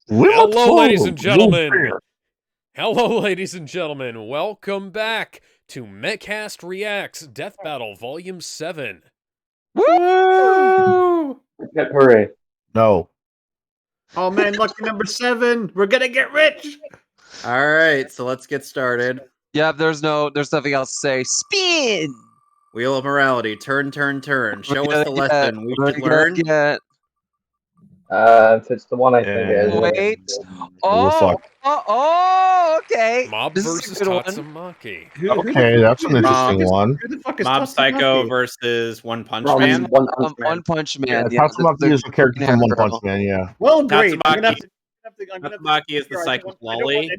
Hello, ladies and gentlemen. Hello, ladies and gentlemen. Welcome back to Mehcast Reacts Death Battle Volume 7. Woo! Hooray. No. Oh man, lucky number 7. We're gonna get rich. All right, so let's get started. Yeah, there's nothing else to say. Spin. Wheel of morality. Turn, turn, turn. Show us the Yeah, lesson we should learn. It's the one I think it is. Wait. We're fucked. Okay. Mob This is a versus good one. Tatsumaki. Okay, that's an interesting one. Who the fuck is Mob Tatsumaki? Psycho versus One Punch Wrong. Man. One Punch Man. Yeah, Tatsumaki is a character from One Punch Man, yeah. Well, great. Tatsumaki is the psychic lolly.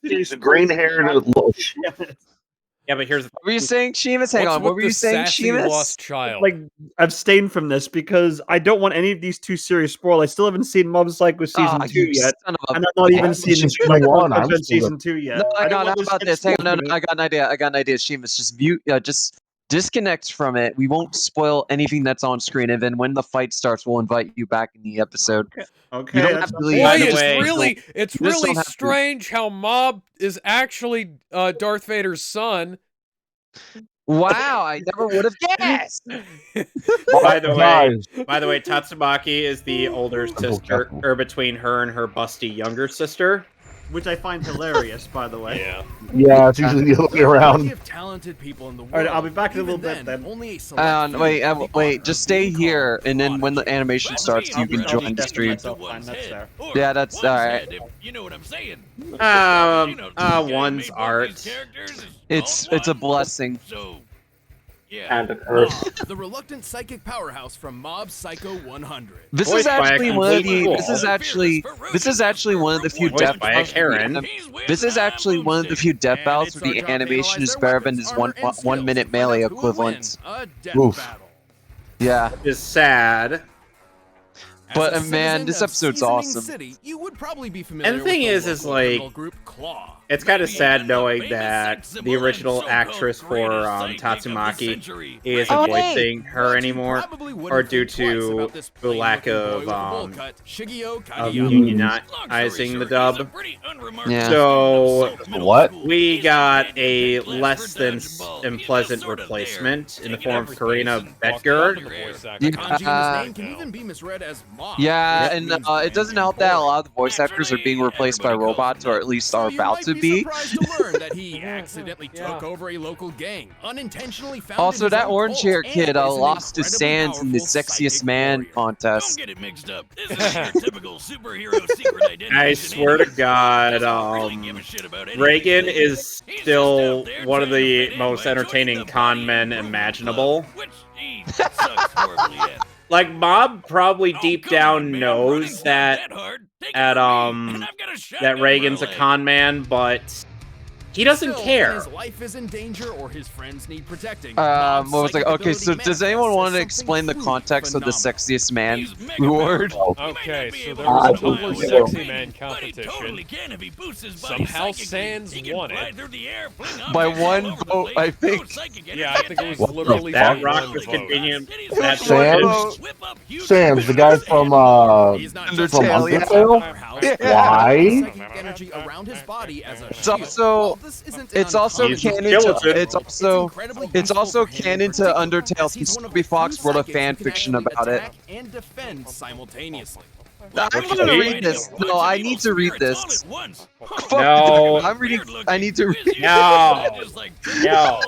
He's a green-haired little shit. Yeah, but here's the What were you saying, Seamus? Hang on. What were you saying, Seamus? Lost child. Like, abstain from this because I don't want any of these too serious spoil. I still haven't seen Mob Psycho season 2 yet, and I've not even seen season 2 yet. No, hang on. How about this? Hang on. No, I got an idea. Seamus, just mute. Just disconnect from it. We won't spoil anything that's on screen, and then when the fight starts, we'll invite you back in the episode. Okay. You don't have to leave. Boy, By the it's way, really strange how Mob is actually Darth Vader's son. Wow, I never would have guessed. By the way, Tatsumaki is the older sister, or between her and her busty younger sister. Which I find hilarious, by the way. Yeah. Yeah, it's usually the other way around. Talented people in the world. All right, I'll be back in a little bit then. Wait, just stay here, and then when the animation starts, you can join the stream. Yeah, that's alright. You know what I'm saying? One's art. It's a blessing. So, And a curse. the reluctant psychic powerhouse from Mob Psycho 100. This Voiced is by a actually one of the. complete This is actually one of the few Voiced death by a battles. Karen. This is actually one of the few death battles where the animation is better than his 1 minute melee equivalent. Oof. Yeah, Is sad. but man, this episode awesome. City, you would probably be familiar And the thing with is local like, criminal group Claw. it's kind of sad knowing that the original actress for Tatsumaki isn't voicing her anymore, or due to the lack of unionizing the dub. Yeah. So What? we got a less than unpleasant replacement in the form of Karina Betgerd. Yeah, Can even be misread as Mob. yeah, and it doesn't help that a lot of the voice actors are being replaced by robots, or at least are about to be. Surprised to learn that he accidentally took over a local gang, unintentionally founded Also, his that own orange cult, hair and kid is an lost to incredibly Sands in the powerful sexiest psychic man warrior. contest. Don't get it mixed up. This is your typical superhero secret identity. I swear to God, Reagan is still one of the most entertaining con men imaginable. Like, Mob probably deep down knows that that Reagan's a con man, but he doesn't care. His life is in danger or his friends need protecting. What was like? Okay, so does anyone want to explain the context of the sexiest man award? Okay, so there was a Tumblr Sexy Man competition. Somehow Sans won it. By one vote, I think. Yeah, I think it was literally That by rock one was vote. convenient. Sam's the guy from Undertale, yeah. Undertale? Why? Energy around his body as a It's also He's a canon. skeleton. It's also canon to Undertale. Since Scooby Fox wrote a fan fiction about it. And defend simultaneously. I'm gonna read this. No, I need to read this. Fuck No. I'm reading. I need to read. No. No.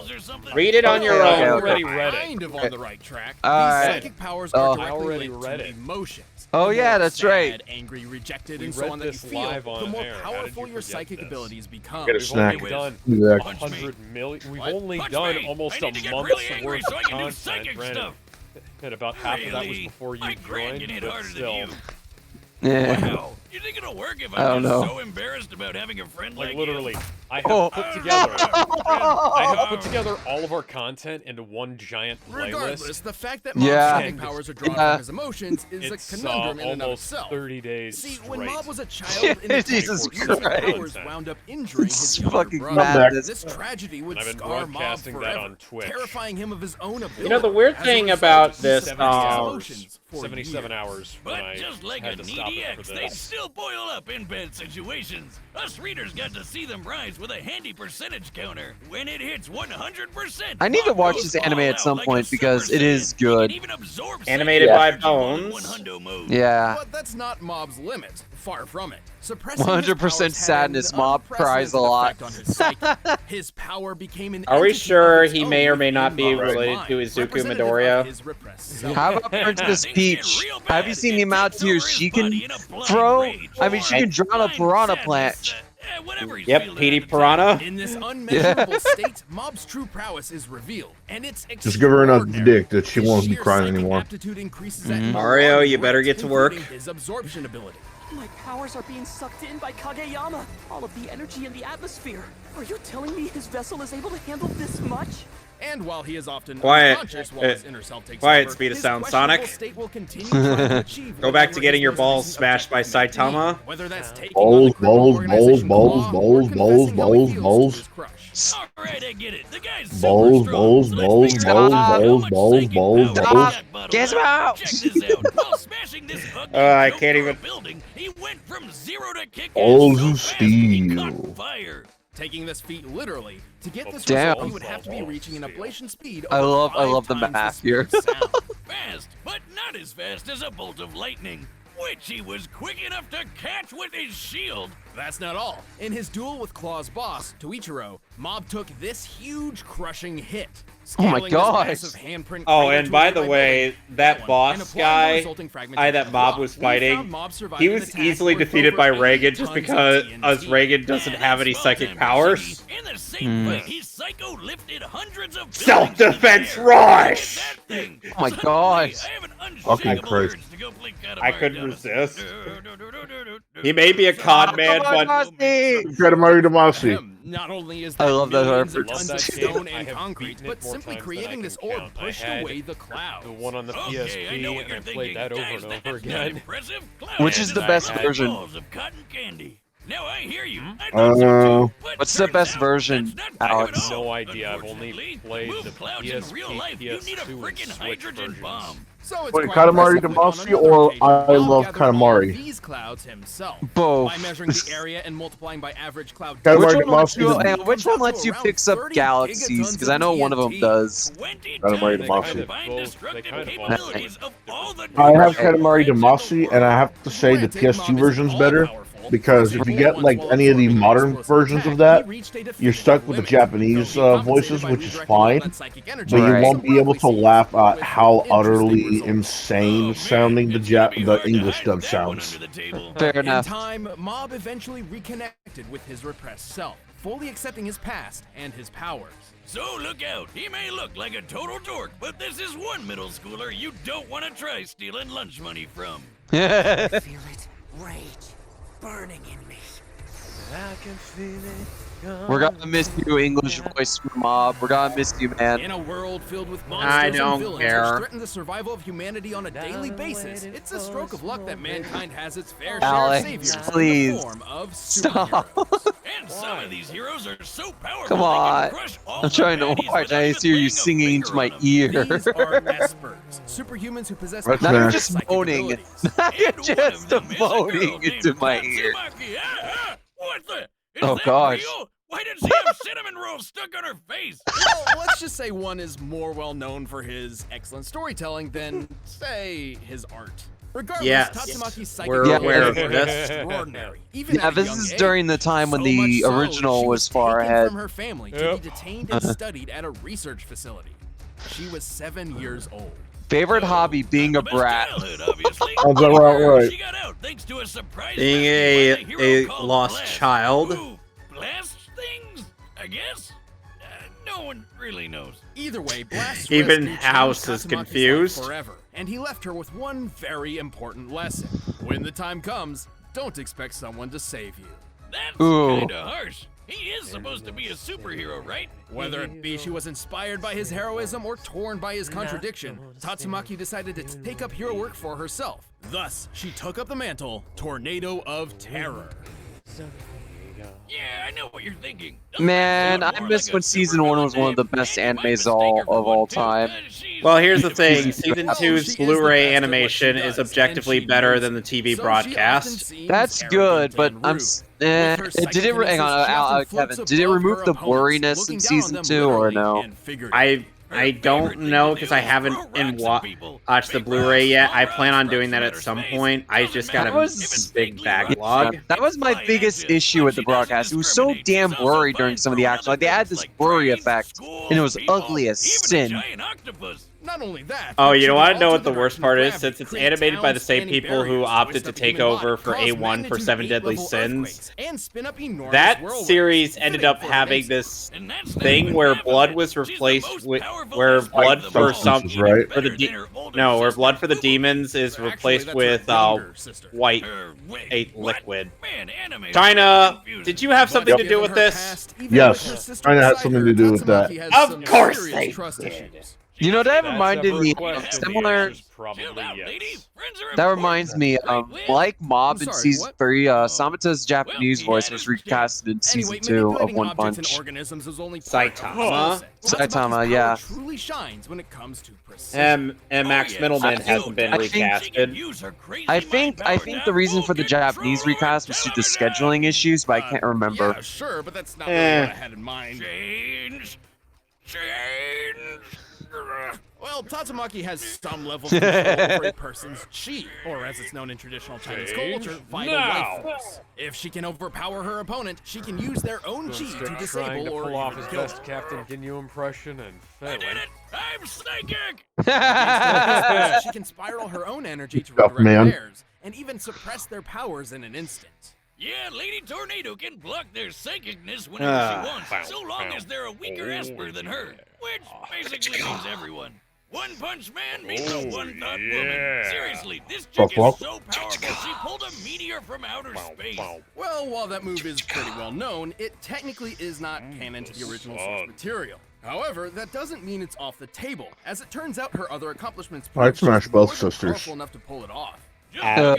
Read it on your Okay, own. okay. Already read it. Kind of on the right track. Alright. These psychic powers Oh. are directly Already linked read to it. emotions. Oh, The yeah, more that's sad, right. Angry, rejected, We and so read on that you this feel, live on the more air. How did powerful you your forget psychic this? abilities become. Get a We've snack. only done Exactly. 100 million. We've only Punch done me. almost I a need to get month's really angry worth so I of can do content. psychic Granted, stuff. and about half of that was before you My grand joined, can hit but harder than still. you. Yeah. Wow. You think it'll work if I don't I'm know. just so embarrassed about having a friend Like like literally, I have put together all of our content into one giant playlist. Regardless, the fact that Mob's psychic powers are drawn from his emotions is a conundrum in and of almost itself. 30 days See, straight. when Mob was a child in the Jesus 24 years, Christ. his powers wound up injuring his younger fucking brother. madness. This tragedy would I've been scar Mob broadcasting that forever, on Twitch. terrifying him of his own ability. You know, the weird As a thing result, about he this, 70 hours. emotions for 77 years. hours when But I just like had a to stop needy it for ex, they this. still boil up in bad situations. Us readers got to see them rise with a handy percentage counter. When it hits 100%, I need to Mob watch goes this anime all at some out like a point because Super it is Saiyan. good. He can even absorb Animated Yeah. by energy while in Bones. 100 mode. Yeah. But that's not Mob's limit. Far from it. Suppressing 100% his powers had sadness. an Mob cries a unprecedented lot. effect on his psyche. His power became an Are we entity sure of its he own may or may not within be Mob's related mind, to Izuku representative Midoriya? of his repressed self. How about Princess Things Peach? get real Have bad. you seen It the amount of takes over tears his she can body in a blind throw? rage. I mean, she can drown a Blind piranha sadness, plant. whatever he's Yep, feeling Petey at the time. Piranha. In this unmeasurable state, Mob's true prowess is revealed, and it's Just give her enough extraordinary. dick that she His won't be sheer crying psychic anymore. aptitude increases at an Mario, alarming you better rate, get to work. including his absorption ability. My powers are being sucked in by Kageyama. All of the energy in the atmosphere. Are you telling me his vessel is able to handle this much? And while he is often Quiet. unconscious while his inner self takes Quiet, over, speed of his sound, questionable Sonic. state will continue trying to achieve Go back to whatever getting his your most balls recent smashed by objective may be, Saitama. Whether that's taking Balls, on the criminal balls, organization balls, Claw, balls, or confessing how he balls, feels balls. to his crush. Alright, I get it. The guy's Balls, super strong, balls, so let's balls, figure balls, out how balls, much balls, psychic balls, power balls. he's got bottled Gizmo! up. Check this out. While smashing this ugly I joke can't through a even- building, he went from 0 to kick Balls ass of so fast he steel. caught fire. Taking this feat literally, to get this Damn. result, he would have to be reaching an ablation speed I over love 5 the times math speed here. of sound. Fast, but not as fast as a bolt of lightning, which he was quick enough to catch with his shield. That's not all. In his duel with Claw's boss, Toichiro, Mob took this huge crushing hit. Oh my scaling this gosh. massive handprint Oh, crater and to by a the nearby way, building, that and boss applying the guy, resulting fragmentation that of Mob rock, was we fighting, found Mob survived he an was attack easily worth defeated over by 80 Reagan just tons of because TNT. Reagan doesn't have any psychic powers. In the same fight, he psycho lifted hundreds of Self-defense buildings in the air. rush! Look at that thing. Oh my Suddenly, gosh. I have an Fucking unshakable Christ. urge to go play I Katamari couldn't Damacy. resist. He may be a con man, but Katamari Damacy. Him, not only is I that love that millions of reference. tons Love of that game. stone I and have concrete, beaten it but more simply times than I creating can this orb count. I pushed had away the clouds. The one on the Okay, I know PSP, what and you're I thinking. played that over Guys, and over that's not again. impressive. Which is the Cloud best had version? balls of cotton candy. Now I hear you. I thought so too, but What's the turns best out version, that's not fair at Alex? all. No idea. I've only Unfortunately, played move the clouds in real PSP, life. You need a PS2, and freaking Switch hydrogen versions. bomb. So it's Wait, quite Katamari impressive that on Damacy another or occasion, I Mob Love gathered all Katamari? these clouds himself. Both. By measuring the area and multiplying by average cloud Katamari Which one lets Damacy you, is- hang on, which one lets you fix up galaxies? Because I know one of them does. 20 Katamari times Damacy. the combined destructive capabilities of all the I have different Katamari planets in the Damacy, and I have to say the PS2 version's better. Because if you get like any of the modern versions of that, you're stuck with the Japanese voices, which is fine, but you Right. won't be able to laugh at how utterly insane sounding the English dub sounds. Fair In enough. time, Mob eventually reconnected with his repressed self, fully accepting his past and his powers. So look out, he may look like a total dork, but this is one middle schooler you don't want to try stealing lunch money from. Feel it. Rage. Burning in me. I can feel it. We're gonna miss you, English voice Mob. We're gonna miss you, man. In a world filled with I monsters don't and villains care. which threaten the survival of humanity on a daily basis, it's a stroke of luck that mankind has its fair Alex, share of saviors please. in the form of Stop. superheroes. And some of these heroes are so powerful Come they on. can crush all I'm the trying to baddies watch. without I even hear you laying a singing into finger my on 'em. ear. These are espers, superhumans who possess That's Now you're fair. just psychic moaning. abilities. Now you're And one of just them is a girl moaning named into my ear. Tatsumaki. What the? Is Oh, that gosh. real? Why did she have cinnamon rolls stuck on her face? Well, let's just say one is more well known for his excellent storytelling than, say, his art. Regardless, Yes, Tatsumaki's psychic we're abilities aware of are this. extraordinary. Even Yeah, at a this young is age. during the time when So the much so, original she was far taken ahead. from her family to be detained and studied at a research facility. She was 7 years old. Favorite hobby being a The best brat. childhood, obviously. Sounds about right. She got out thanks to a surprise Being rescue by the a hero called lost Blast. child. Who blast things? I guess. No one really knows. Either way, Blast's Even rescue House changed is Tatsumaki's life confused. forever, and he left her with one very important lesson. When the time comes, don't expect someone to save you. That's Ooh. kinda harsh. He is supposed to be a superhero, right? Whether it be she was inspired by his heroism or torn by his contradiction, Tatsumaki decided to take up hero work for herself. Thus, she took up the mantle, Tornado of Terror. Yeah, I know what you're thinking. Man, I miss when season 1 was one of the best animes of all time. Well, here's the thing. Season 2's Blu-ray animation is objectively better than the TV broadcast. That's good, but did it? Hang on, Kevin. Did it remove the blurriness in season 2 or no? I don't know because I haven't watched the Blu-ray yet. I plan on doing that at some point. I just got a big backlog. That was my biggest issue with the broadcast. It was so damn blurry during some of the action. Like they had this blurry effect, and it was ugly as sin. Not only that. Oh, you want to know what the worst part is? Since it's animated by the same people who opted to take over for A1 for 7 Deadly Sins, that series ended up having this thing where blood was replaced with where blood for the demons is replaced with white liquid. China, did you have something to do with this? Yes, China had something to do with that. Of course they did. You know, that reminded me similar. That reminds me of like Mob in season 3. Samata's Japanese voice was recasted in season 2 of One Punch. Saitama, yeah. Truly shines when it comes to And Max Middleman hasn't been recasted. I think the reason for the Japanese recast was due to scheduling issues, but I can't remember. Yeah, sure, but that's not really what I had in mind. Change. Well, Tatsumaki has some level of control over a person's chi, or as it's known in traditional Chinese culture, vital life force. If she can overpower her opponent, she can use their own chi to disable or pull off his kill best Captain Ginyu impression and failing. I did it! I'm psychic! She can spiral her own energy to redirect theirs, and even suppress their powers in an instant. Yeah, Lady Tornado can block their psychicness whenever she wants, so long as they're a weaker Esper than her, which basically means everyone. One Punch Man meets a one-thought woman. Seriously, this chick is so powerful, she pulled a meteor from outer space. Well, while that move is pretty well known, it technically is not canon to the original source material. However, that doesn't mean it's off the table. As it turns out, her other accomplishments I'd smash both sisters. powerful enough to pull it off. At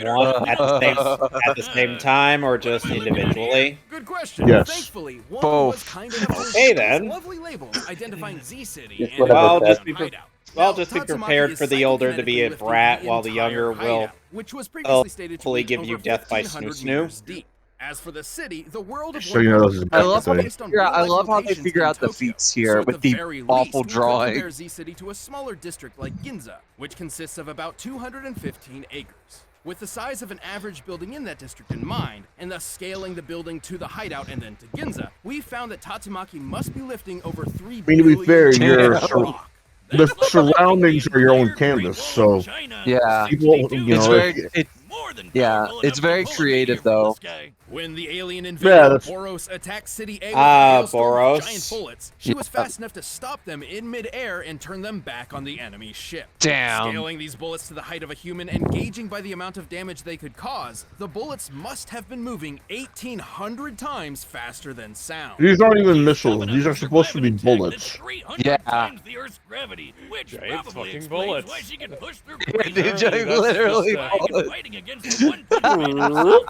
the same time, or just individually? Good question. Yes. Thankfully, one Both. was kind enough Okay, then. lovely label identifying Z City Just and whatever I'll just hideout. be prepared for the older to be a brat, while the younger will which was previously stated to hopefully reach give you over death by 1,500 snoo-snoo. years deep. As for the city, the world of So you know this is I love how thing. they figure out the feats here with the awful drawing. Compare Z City to a smaller district like Ginza, which consists of about 215 acres. With the size of an average building in that district in mind, and thus scaling the building to the hideout and then to Ginza, we found that Tatsumaki must be lifting over 3 I mean, to be fair, the That's surroundings are your own canvas, so Yeah. people, you know, it's very creative though. When the alien invader Boros attacked City A with Boros. giant bullets, she was fast enough to stop them in mid-air and turn them back on the enemy ship. Damn. Scaling these bullets to the height of a human and gauging by the amount of damage they could cause, the bullets must have been moving 1,800 times faster than sound. these aren't even missiles. These are supposed to be bullets. Yeah. The Earth's gravity, which Giant probably fucking explains bullets. why she can push through Literally fighting against the one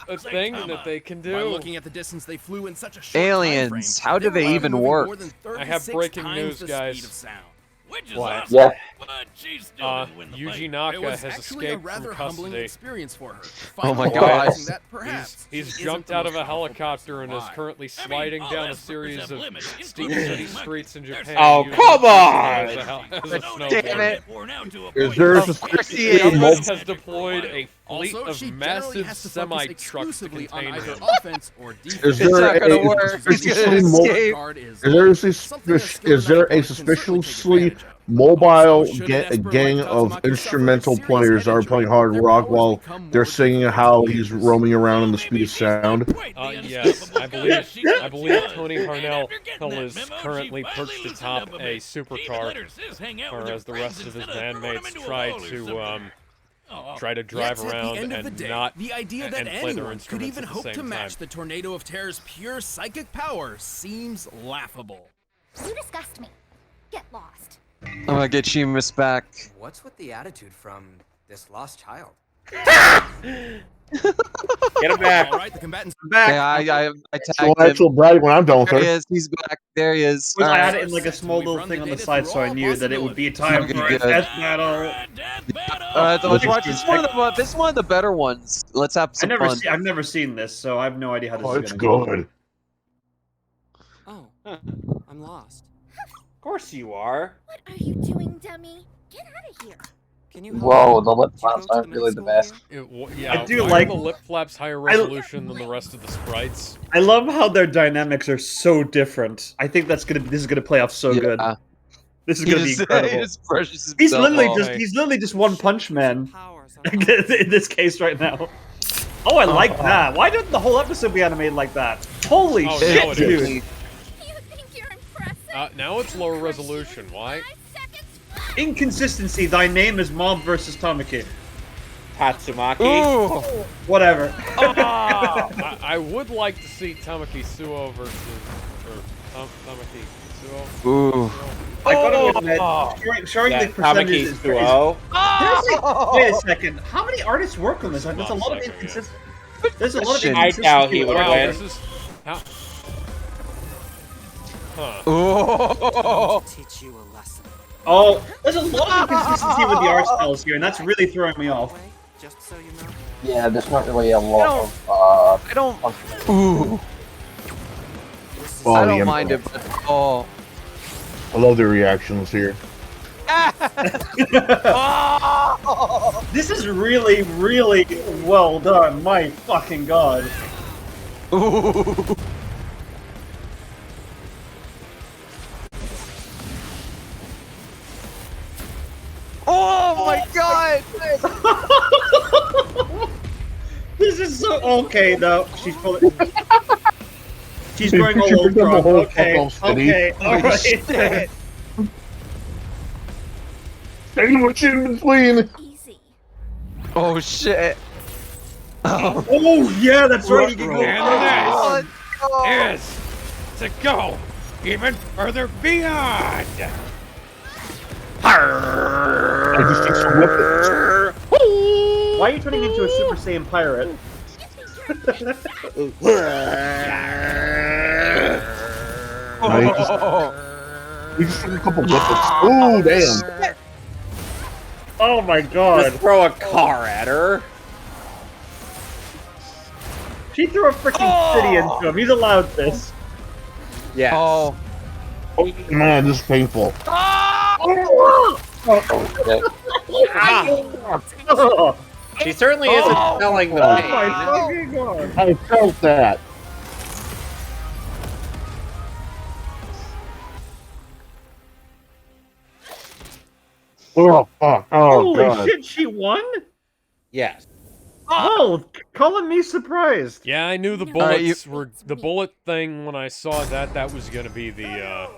a thing that they can By do. looking at the distance they flew in such a short Aliens, time frame, how do they were even moving work? more than I have 36 breaking times news, the guys. speed of sound. Which is What? awesome, Yeah. but she's still didn't win the Yuji fight. Naka It was has actually a escaped rather from humbling custody. experience for her. Oh my Finally God. realizing that perhaps He's she jumped isn't the out of most a powerful helicopter and is alive. currently sliding all down a Espers series have of limits, steep including city my- streets in Japan. Oh, using come it on! as a snowboard. Damn it. Is there a Of course he The is. government has deployed a fleet Also, of she generally massive has to focus semi-trucks to exclusively on contain either him. offense or defense. Is It's there not gonna a work. He's gonna suspiciously escape. Guard is is there a suspiciously mobile gang of instrumental players that are playing hard rock while they're singing how he's roaming around in the speed of sound? Yes, I believe Tony Harnell is currently perched atop a supercar, or as the rest of his bandmates try to try to drive Yet, around at the end of and the day, not the idea that and play their anyone could instruments even at the hope same to match time. the Tornado of Terror's pure psychic power seems laughable. You disgust me. Get lost. I'm gonna get Seamus back. What's with the attitude from this lost child? Get him back. All right, the combatants are back. Yeah, I So tagged actual him. brag when I'm done with There he her. is. He's back. There he is. I All had right. it in like a small little thing on the side, so I knew that it would be time Okay, for a good. death battle. Let's watch. This is one of the better ones. Let's have some fun. I've never seen this, so I have no idea how this Oh, is it's going to go. good. Oh, I'm lost. Of course you are. What are you doing, dummy? Get out of here. Can you help Whoa, me? the lip Did you flaps go to aren't the really middle the school best. here? Yeah, I do why like- are the lip flaps higher resolution than the rest of the sprites. I love how their dynamics are so different. I think this is gonna play off so good. This is gonna be incredible. He just brushes He's himself literally off. he's literally just One Punch Man Powers in this case right now. Oh, I like that. Why didn't the whole episode be animated like that? Holy Oh, shit, now it dude! is. You think you're impressive? Now it's lower resolution. Why? 5 seconds. Inconsistency. Thy name is Mob versus Tatsumaki. Tatsumaki. Ooh. Whatever. I would like to see Tamaki Suo versus Tamaki Suo. Ooh. I gotta admit, showing Yeah, the percentages Tamaki is crazy. Suo. Wait a second. How many artists work on this? There's a lot of inconsistency. There's a lot of I inconsistency. doubt he with would art. win. This is how. Huh. Oh. Teach you a lesson. Oh, there's a lot of inconsistency with the art styles here, and that's really throwing me off. Just so you know. Yeah, there's not really a lot of I don't. Ooh. Oh, I the don't mind it, Emperor. but oh. I love the reactions here. This is really, really well done. My fucking god. Ooh. Oh my god! This is so okay though. She's fully. She's going all over. Okay. Okay. All right. Stay much in between. Easy. Oh shit! Oh, Oh yeah, that's right. You can go. And oh, this is to go even further beyond. I just need some weapons. Why are you turning into a Super Saiyan pirate? We just took a couple weapons. Ooh, damn. Oh my god. Just throw a car at her. She threw a freaking city into him. He's allowed this. Yes. oh. Oh, man, this is painful. Oh. She certainly isn't selling the Oh pain. my fucking god. I felt that. Oh, fuck. Oh, Holy God. shit, she won? Yes. Oh, calling me surprised. Yeah, I knew the Alright, bullets were the bullet thing when I saw that. That was gonna be the That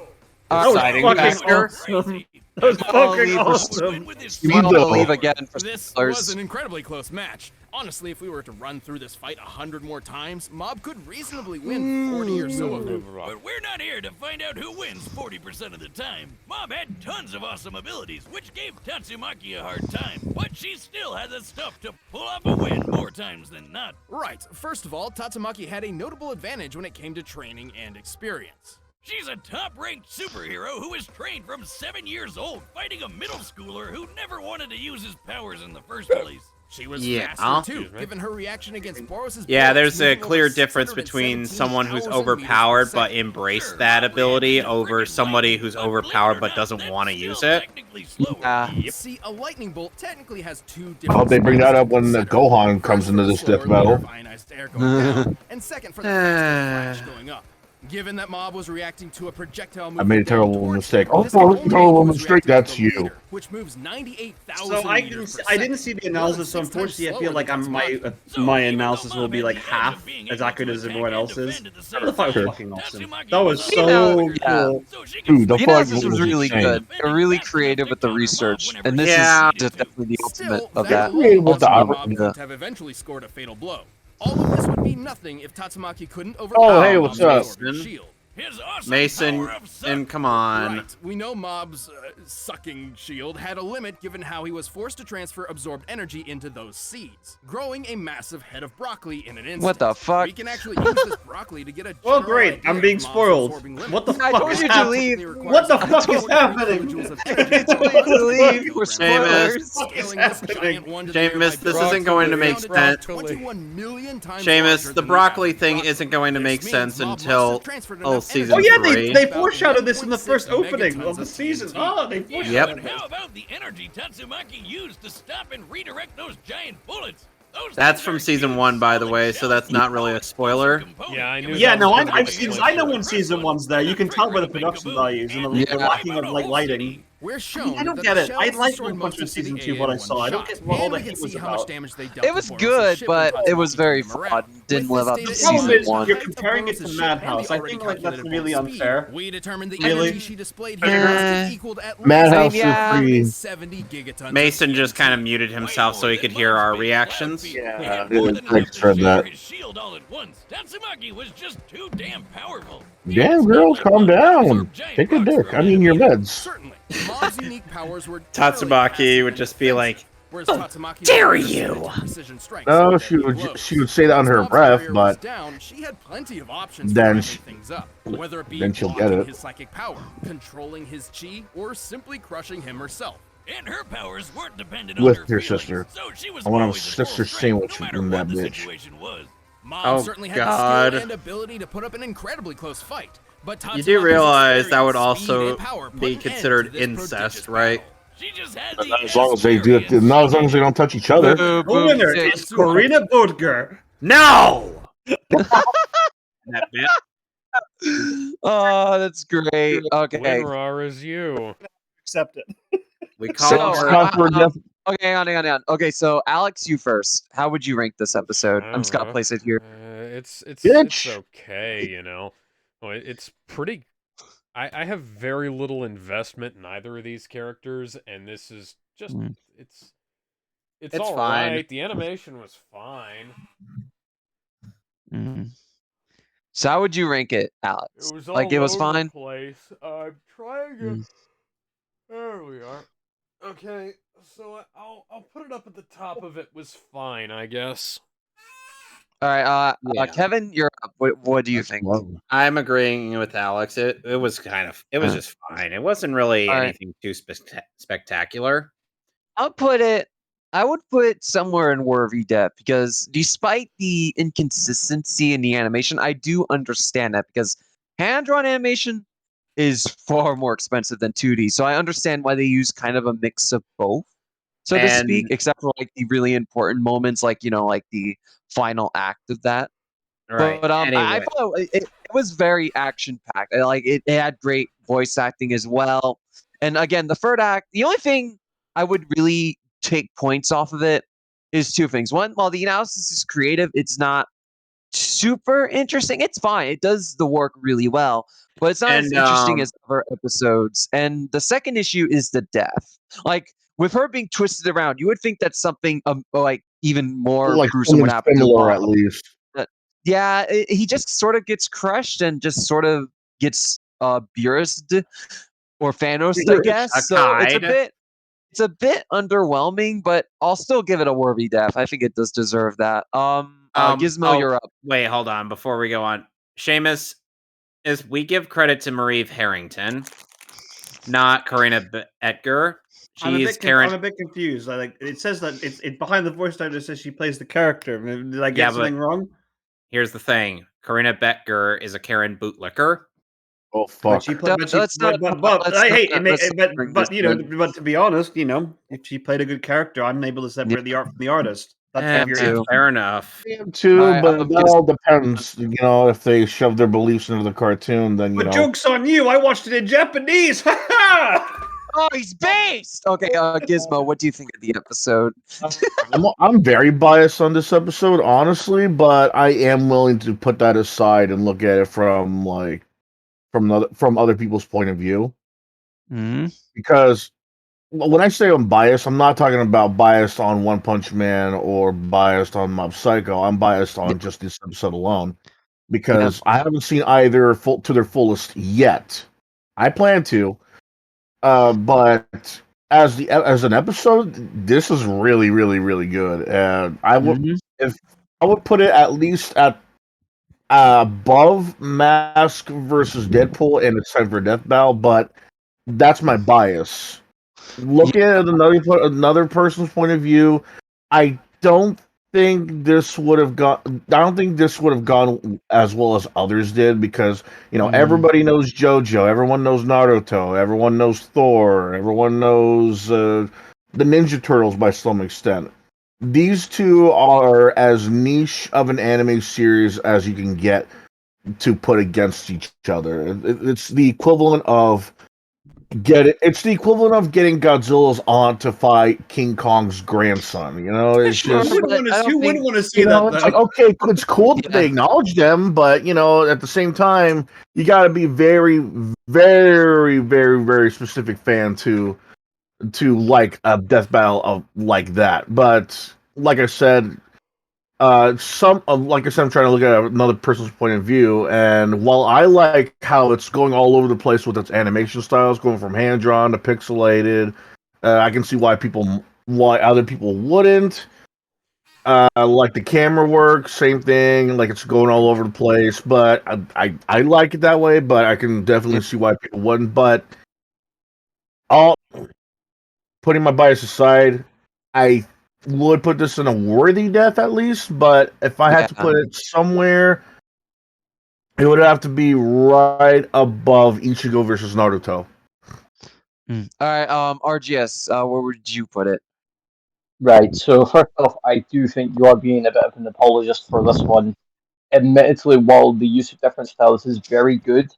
was Exciting fucking factor. awesome. That was fucking awesome. You might want to Speedo. leave again for This spoilers. was an incredibly close match. Honestly, if we were to run through this fight 100 more times, Mob could reasonably win 40 or so of them. But we're not here to find out who wins 40% of the time. Mob had tons of awesome abilities, which gave Tatsumaki a hard time. But she still had the stuff to pull off a win more times than not. Right, first of all, Tatsumaki had a notable advantage when it came to training and experience. She's a top-ranked superhero who was trained from 7 years old, fighting a middle schooler who never wanted to use his powers in the first place. She was Yeah. faster too, given her reaction against Boros's Yeah, bullets, there's a moving clear over difference between 617,000 someone who's meters per overpowered but second. embraced that ability over somebody who's overpowered but doesn't want to use it. See, a lightning bolt technically has two I different. hope they bring that up when speeds. Gohan comes into this Slower death battle. layer of ionized air going down, and second for the faster flash going up. Given that Mob was reacting to a projectile I movement made a terrible towards mistake. him, Oh, this only terrible was mistake. reacting to That's the you. laser, which moves 98,000 So I didn't see the analysis, so unfortunately I feel like my analysis will be like half as accurate as everyone else's. The fight was fucking awesome. That was so cool. Dude, The analysis was really good. They're really creative with the research, and this is just definitely the ultimate of that. Mob could have eventually scored a fatal blow. All of this would be nothing if Tatsumaki couldn't overcome Oh, hey, what's up? shield. Mason, and come on. Right. We know Mob's sucking shield had a limit given how he was forced to transfer absorbed energy into those seeds, growing a massive head of broccoli in an instant. What the fuck? We can actually use this broccoli to get a Well, great. I'm being spoiled. What the fuck is happening? What the fuck is happening? Seamus, this isn't going to make sense. Seamus, the broccoli thing isn't going to make sense until season 3. Oh yeah, they foreshadowed this in the first opening of the season. Oh, they foreshadowed it. How about the energy Tatsumaki used to stop and redirect those giant bullets? That's from season 1, by the way, so that's not really a spoiler. Yeah, I knew. Yeah, no, I know when season 1's there. You can tell by the production values and the lacking of like lighting. I don't get it. I like a bunch of season 2 what I saw. I don't get what all the hate was about. It was good, but it was very flawed. Didn't live up to season 1. You're comparing it to Madhouse. I think like that's really unfair. We determined the Really? energy she displayed here equaled at Madhouse least Supreme. 70 gigatons. Mason just kind of muted himself so he could hear our reactions. Yeah, thanks for that. Tatsumaki was just too damn powerful. Damn, girls, calm down. Take a dick. I mean, your meds. Certainly, Mob's unique powers were Tatsumaki would just be like, dare you! No, she would say that under her breath, but she had plenty of options then to things up, whether it be then she'll get blocking it. his psychic power, controlling his chi, or simply crushing him herself. And her powers weren't dependent on With her your feelings, sister. so she was I want a always sister forefront, sandwich no matter from what that the bitch. situation was. Mom certainly had the God. skill and ability to put up an incredibly close fight, but You do realize that would Tatsumaki's speed also and power put be an end considered to this incest, prodigious right? battle. She just had Not as long as they do it. Not as long as they don't touch each other. The winner is Corina Bodger. No! That bit. Oh, that's great. Okay. Winrar is you. Accept it. We call So, her. okay, hang on. Okay, so Alex, you first. How would you rank this episode? I'm just gonna place it here. It's Bitch. okay, you know. Well, it's pretty. I have very little investment in either of these characters, and this is just it's all fine. right. The animation was fine. So how would you rank it, Alex? It was all Like it was over the fine. place. I'm trying to. There we are. Okay, so I'll put it up at the top of it was fine, I guess. All right, Yeah. Kevin, you're up. What do you think? I'm agreeing with Alex. It was just fine. It wasn't really All right. anything too spectacular. I would put it somewhere in worthy depth because despite the inconsistency in the animation, I do understand that because hand-drawn animation is far more expensive than 2D. So I understand why they use kind of a mix of both, so to speak, except for like the really important moments, like, you know, like the final act of that. Right. But I Anyway. thought it was very action-packed. Like it had great voice acting as well. And again, the third act, the only thing I would really take points off of it is two things. One, while the analysis is creative, it's not super interesting. It's fine. It does the work really well, but it's not as interesting as other episodes. And the second issue is the death. Like with her being twisted around, you would think that something like even more Like gruesome would happen to similar, Bob. at least. Yeah, he just sort of gets crushed and just sort of gets burst or Thanos, I guess. So it's a bit underwhelming, but I'll still give it a worthy death. I think it does deserve that. Gizmo, you're up. Wait, hold on. Before we go on, Seamus, we give credit to Marie Harrington, not Karina Edgar. I'm a bit confused. Like it says that it's behind the voice actor says she plays the character. Did I get something wrong? Here's the thing: Karina Bettger is a Karen bootlicker. Oh fuck! But to be honest, you know, if she played a good character, I'm able to separate the art from the artist. Fair enough. I am too, Alright, but that all depends. You know, if they shove their beliefs into the cartoon, then you But know. joke's on you! I watched it in Japanese. Ha ha! Oh, he's based. Okay, Gizmo, what do you think of the episode? I'm very biased on this episode, honestly, but I am willing to put that aside and look at it from from other people's point of view. Because when I say I'm biased, I'm not talking about biased on One Punch Man or biased on Mob Psycho. I'm biased on just this episode alone because I haven't seen either to their fullest yet. I plan to, but as an episode, this is really, really, really good, and I would put it at least at above Mask versus Deadpool and its time for Death Battle, but that's my bias. Looking at another person's point of view, I don't think this would have gone. I don't think this would have gone as well as others did because everybody knows JoJo, everyone knows Naruto, everyone knows Thor, everyone knows the Ninja Turtles by some extent. These two are as niche of an anime series as you can get to put against each other. It's the equivalent of it's the equivalent of getting Godzilla's aunt to fight King Kong's grandson. It's just Who wouldn't want to see it's that? like, okay, it's cool that they acknowledge them, but at the same time, you got to be very, very, very, very specific fan to like a death battle of like that. But like I said, like I said, I'm trying to look at another person's point of view, and while I like how it's going all over the place with its animation styles, going from hand drawn to pixelated, I can see why other people wouldn't. Like the camera work, same thing. Like it's going all over the place, but I like it that way. But I can definitely see why people wouldn't. But all putting my bias aside, I would put this in a worthy death at least, but if I had to put it somewhere, it would have to be right above Ichigo versus Naruto. All right, RGS, where would you put it? Right, so first off, I do think you are being a bit of an apologist for this one. Admittedly, while the use of different styles is very good,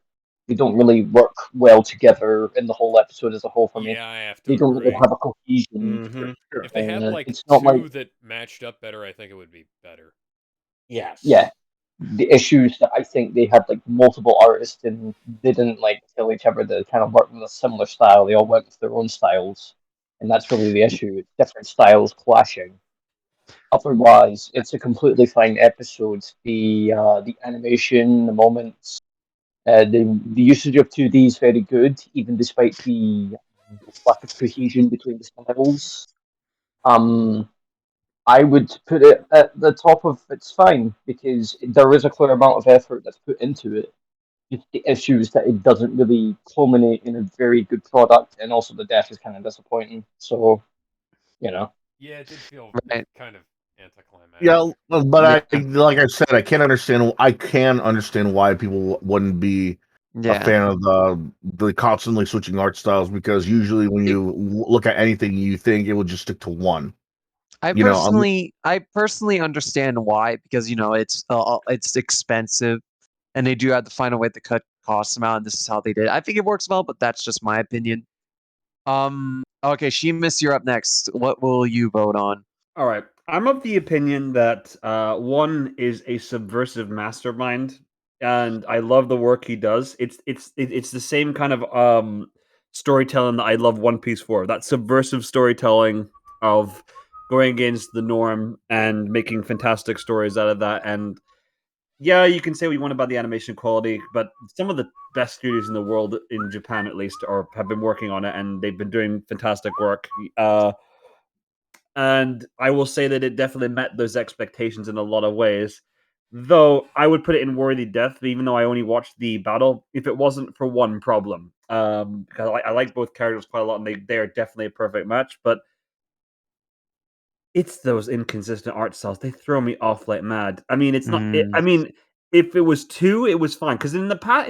they don't really work well together in the whole episode as a whole for me. Yeah, I have to They don't really agree. have a cohesion. If they had like it's not two that matched up better, I think it would be better. Yes. Yeah. The issues that I think they had like multiple artists and they didn't like kill each other that kind of worked with a similar style. They all went with their own styles. And that's really the issue. It's different styles clashing. Otherwise, it's a completely fine episode. The animation, the moments, the usage of 2D is very good, even despite the lack of cohesion between the styles. I would put it at the top of it's fine because there is a clear amount of effort that's put into it. Just the issues that it doesn't really culminate in a very good product, and also the death is kind of disappointing. So, Yeah, it did feel kind of anticlimactic. Yeah, but like I said, I can understand why people wouldn't be a fan of the constantly switching art styles because usually when you look at anything, you think it would just stick to one. I personally understand why because it's expensive, and they do have to find a way to cut costs out, and this is how they did it. I think it works well, but that's just my opinion. Okay, Seamus, you're up next. What will you vote on? All right, I'm of the opinion that one is a subversive mastermind, and I love the work he does. It's the same kind of storytelling that I love One Piece for. That subversive storytelling of going against the norm and making fantastic stories out of that. And yeah, you can say what you want about the animation quality, but some of the best studios in the world, in Japan at least, have been working on it, and they've been doing fantastic work. And I will say that it definitely met those expectations in a lot of ways. Though I would put it in worthy death, even though I only watched the battle, if it wasn't for one problem. Because I like both characters quite a lot, and they are definitely a perfect match. But it's those inconsistent art styles. They throw me off like mad. I mean, it's not. I mean, if it was two, it was fine. Because in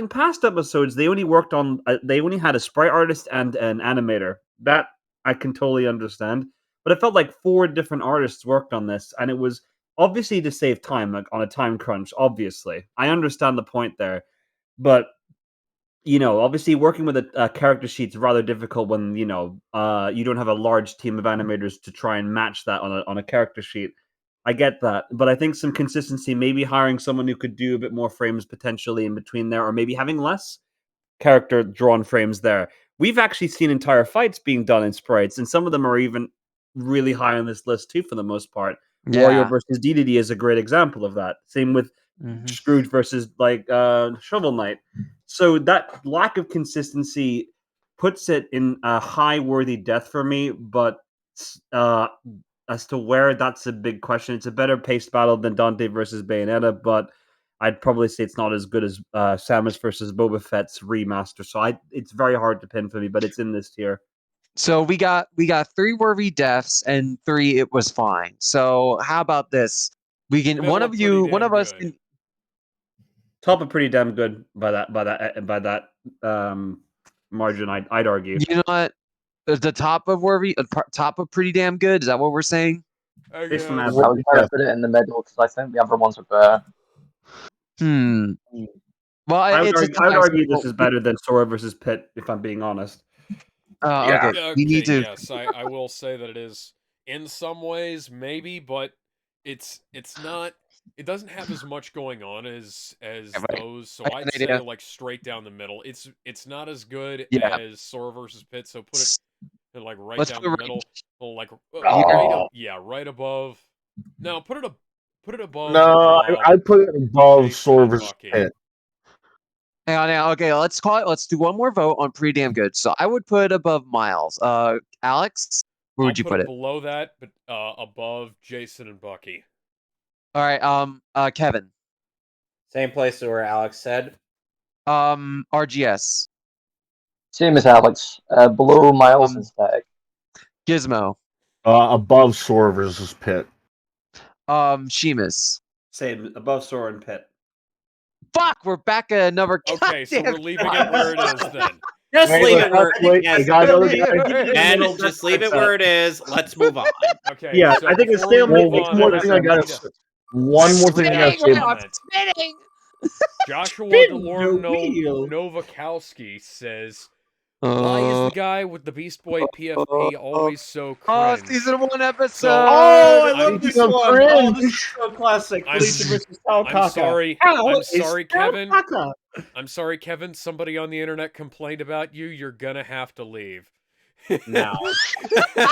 past episodes, they only worked on. They only had a sprite artist and an animator. That I can totally understand. but it felt like 4 different artists worked on this, and it was obviously to save time, like on a time crunch. Obviously, I understand the point there, but obviously working with a character sheet's rather difficult when you don't have a large team of animators to try and match that on a character sheet. I get that, but I think some consistency, maybe hiring someone who could do a bit more frames potentially in between there, or maybe having less character drawn frames there. We've actually seen entire fights being done in sprites, and some of them are even really high on this list too, for the most part. Wario versus DDD is a great example of that. Same with Scrooge versus Shovel Knight. So that lack of consistency puts it in a high worthy death for me, but as to where, that's a big question. It's a better paced battle than Dante versus Bayonetta, but I'd probably say it's not as good as Samus versus Boba Fett's remaster. So it's very hard to pin for me, but it's in this tier. So we got 3 worthy deaths and 3 it was fine. So how about this? We can one of us can top of pretty damn good by that margin. I'd argue. You know what? The top of top of pretty damn good. Is that what we're saying? I was trying to put it in the middle because I think the other ones are better. Well, I would argue this is better than Sora versus Pit, if I'm being honest. Okay. We need to. Yes, I will say that it is in some ways, maybe, but it's not. It doesn't have as much going on as those. So I'd say like straight down the middle. It's not as good as Sora versus Pit. So put it like right down the middle. Like right above. No, put it above. No, I put it above Sora versus Pit. Hang on. Okay, let's do one more vote on pretty damn good. So I would put above Miles. Alex, where would you put it? Below that, but above Jason and Bucky. All right. Kevin. Same place where Alex said. RGS. Same as Alex. Below Miles and Static. Gizmo. Above Sora versus Pit. Seamus. Same, above Sora and Pit. Fuck, we're back at another. Okay, so we're leaving it where it is then. Just leave it where just leave it where it is. Let's move on. Okay. Yeah, so I think it's still one more thing I gotta say. Joshua DeLorme Novakowski says, why is the guy with the Beast Boy PFP always so cringe? Season 1 episode. So, I love this one. Oh, this is so classic. Felicia versus Taokaka. I'm sorry, Kevin. Somebody on the internet complained about you. You're gonna have to leave. No. I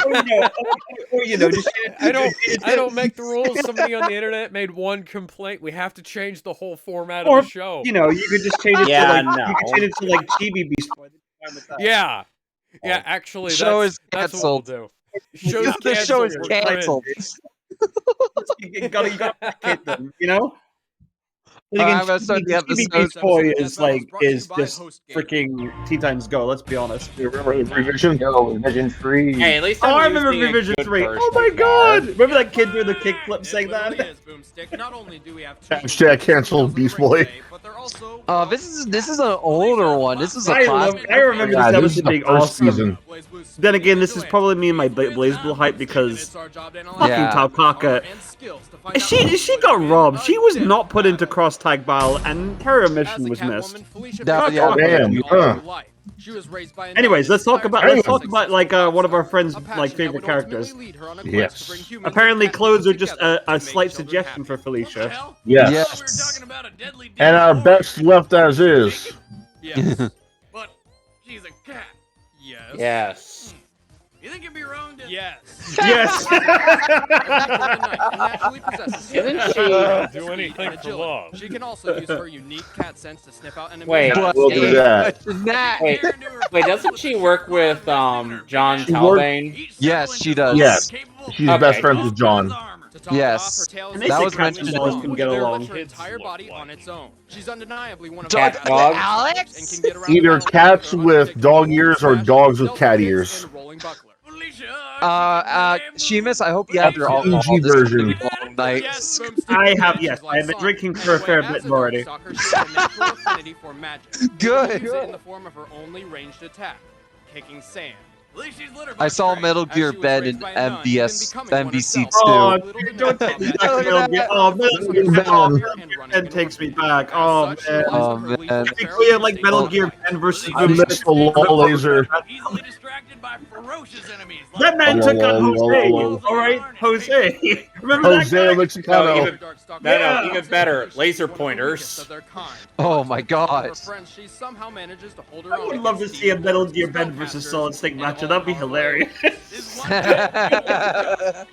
don't make the rules. Somebody on the internet made one complaint. We have to change the whole format of the show. You could just change it to like Chibi Beast Boy. Yeah. Actually, show is that's canceled. What we'll do. The show is canceled. You gotta get them, I'm gonna start the episode. Beast Boy is just freaking Teen Titans Go. Let's be honest. You remember Revision? Yo, Revision 3. Hey, at least I remember Revision 3. Oh my god! Remember that kid doing the kickflip saying that? Hashtag canceled Beast Boy. This is an older one. This is a classic. I remember this episode being awesome. Season. Then again, this is probably me and my BlazBlue hype because fucking Taokaka. She got robbed. She was not put into cross tag battle, and her mission was missed. Anyways, let's talk about like one of our friends' like favorite characters. Yes. Apparently, clothes are just a slight suggestion for Felicia. Yes. And our best left as is. Yes. But she's a cat. Yes. Yes. You think you'd be wrong to... Yes. Yes. Didn't she do anything for love? She can also use her unique cat sense to sniff out enemies. Wait, we'll do that. Wait, doesn't she work with John Talbane? Yes, she does. Yes. She's best friends with John. Yes. That was mentioned. Can get along. Her entire body on its own. She's undeniably one of cat dogs. Alex? And can get around Either cats with dog ears or dogs with cat ears. Seamus, I hope you have your all version. Night. I have, yes. I've been drinking for a fair bit already. Good. In the form of her only ranged attack, kicking sand. I saw Metal Gear Ben in MVC2. Oh, don't take me back to Metal Gear. Oh, Metal Gear Ben takes me back. Oh, man. Oh, man. Technically, I like Metal Gear Ben versus I missed the low laser. Easily distracted by ferocious enemies. That man took on Jose. All right, Jose. Remember that guy? Mexicano. No, even better. Laser pointers. Oh my god. I would love to see a Metal Gear Ben versus Solid Snake matchup. That'd be hilarious. I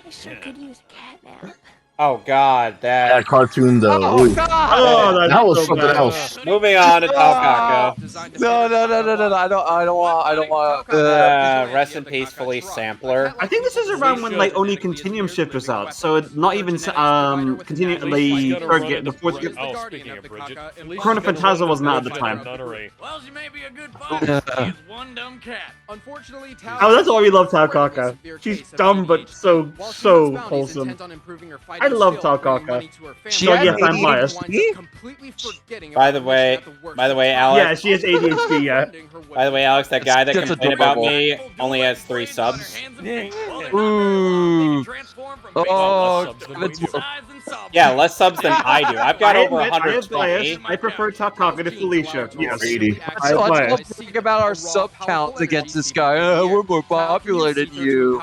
sure could use a cat nap. Oh god, That cartoon though. Oh Ooh. god. Oh, That was so something bad. else. moving on to Taokaka. No. I don't want. Rest in peace, Felicia Sampler. I think this is around when like Oni Continuum Shift was out, so it's not even continuing the fourth. Oh, speaking of Bridget, Chrono Phantasma wasn't out at the time. Well, she may be a good fighter. She is one dumb cat. Unfortunately, Oh, that's why we love Taokaka. She's dumb but so wholesome. I love Taokaka. She So had yes, I'm biased. By the way, Alex. Yeah, she has ADHD. Yeah. By the way, Alex, that guy that That's complained about adorable. me only has 3 subs. Ooh. Oh, Yeah, less subs than I do. I've got over I am 120. biased. I prefer Taokaka to Felicia. Yes. 80. I am let's biased. talk about our sub counts against this guy. We're more popular than you.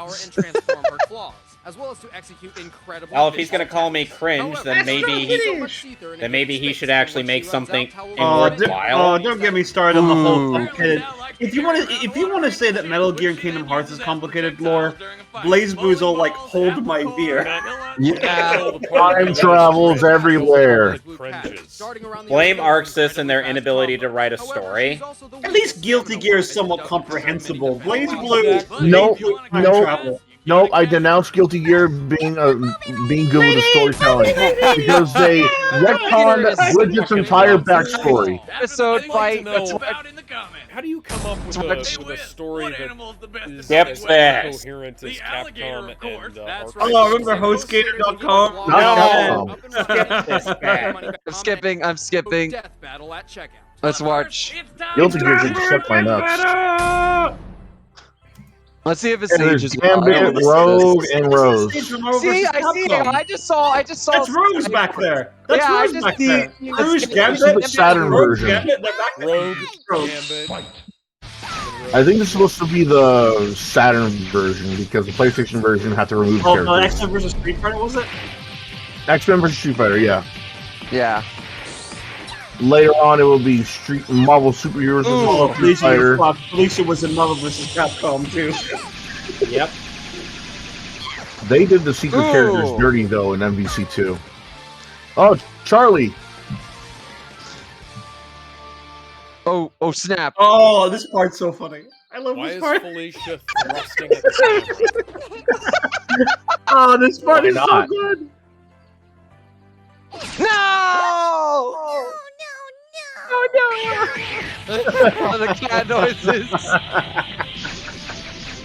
Well, if he's gonna call me cringe, then maybe he should actually make something worthwhile. Don't get me started on the whole complicated. If you want to say that Metal Gear and Kingdom Hearts is complicated lore, Blaze Boozle like hold my beer. Yeah, time travels everywhere. Blame Arxis and their inability to write a story. At least Guilty Gear is somewhat comprehensible. Blaze Blue, Nope. travel. Nope, I denounce Guilty Gear being good with the storytelling because they retconned Bridget's entire backstory. Episode fight. How do you come up with a story that is Skip as this. coherent as Capcom and Oh, remember HostGator.com? No. Skip this bad. I'm skipping. Let's watch. Guilty Gear can suck my nuts. Let's see if it And there's stages. Gambit, Rogue, and Rose. See, I see it. I just saw. That's Rose back there. That's Yeah, I Rose just back see- there. Rouge, This is Gambit, the Saturn Rogue, version. Gambit, they're back there. Rogue, Rose. Gambit. I think it's supposed to be the Saturn version because the PlayStation version had to remove Oh, characters. X-Men vs. Street Fighter, was it? X-Men vs. Street Fighter, yeah. Yeah. Later on, it will be Marvel Superheroes Oh, vs. Street Fighter. Felicia was in Marvel vs. Capcom, too. Yep. They did the secret characters dirty, though, in MVC2. Oh, Charlie! Oh, snap. Oh, this part's so funny. I love Why this is part. Felicia thrusting at the camera? Oh, this part Why is so not? good. No! Oh, Oh, the cat noises.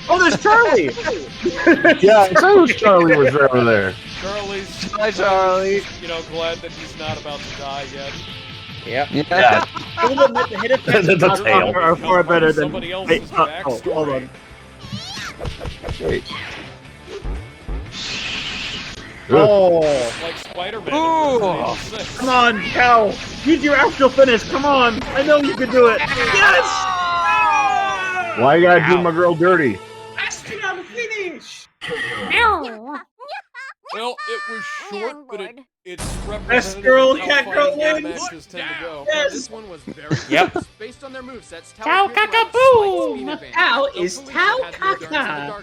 Oh, there's Charlie! Yeah, I thought it was Charlie was over there. Charlie's, Hi, Charlie. glad that he's not about to die yet. Yep. Yeah. The hit effects The of tail. Taokaka are far better than... Somebody else's backstory. hold on. Wait. Oh, Like Spider-Man. Ooh. come on, Cal! Use your actual finish, come on! I know you can do it! Yes! Why you gotta do my girl dirty? Astronaut finish! Well, it was short, but it's representative Best girl, of how cat girl fighting game wins. matches tend to go. Yes! This one was very Yep. close. Based on their movesets, Taokaka boom! Tao is Taokaka!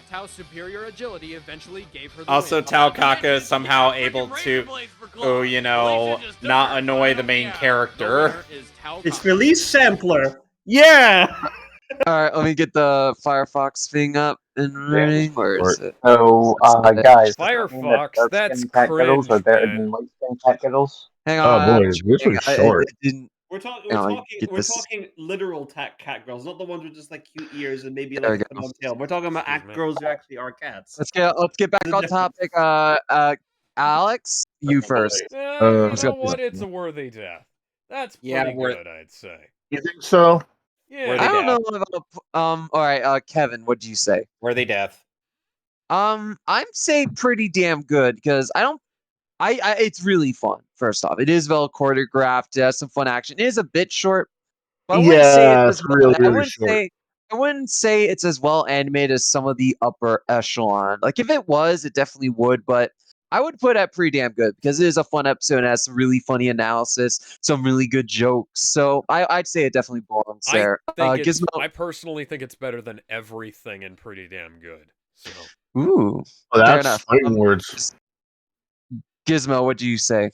Tao's superior agility eventually gave her the Also, win. Taokaka is somehow able to, not annoy the main character. It's Felice Sampler! Yeah! Alright, let me get the Firefox thing up and running. Where is it? So, guys, Firefox, that's cat girls are cringe, better man. than light skin cat girls. Hang Oh on. boy, this was short. It didn't. We're talking get this. literal cat girls, not the ones with just like cute ears and maybe There like we a go. long tail. We're talking about Excuse me. girls who actually are cats. Let's get back on topic. Alex, you first. You let's know go. what? It's a worthy death. That's pretty Yeah, good, I'd say. You think so? Yeah. I don't know about all right, Kevin, what do you say? Were they death? I'm saying pretty damn good because it's really fun. First off, it is well choreographed. It has some fun action. It is a bit short, but I wouldn't say it's as well. really, really short. I wouldn't say it's as well animated as some of the upper echelon. Like if it was, it definitely would, but I would put it pretty damn good because it is a fun episode and has some really funny analysis, some really good jokes. So I'd say it definitely belongs there. Gizmo. I personally think it's better than everything and pretty damn good. So. Ooh, fair enough. Fighting words. Gizmo, what do you say?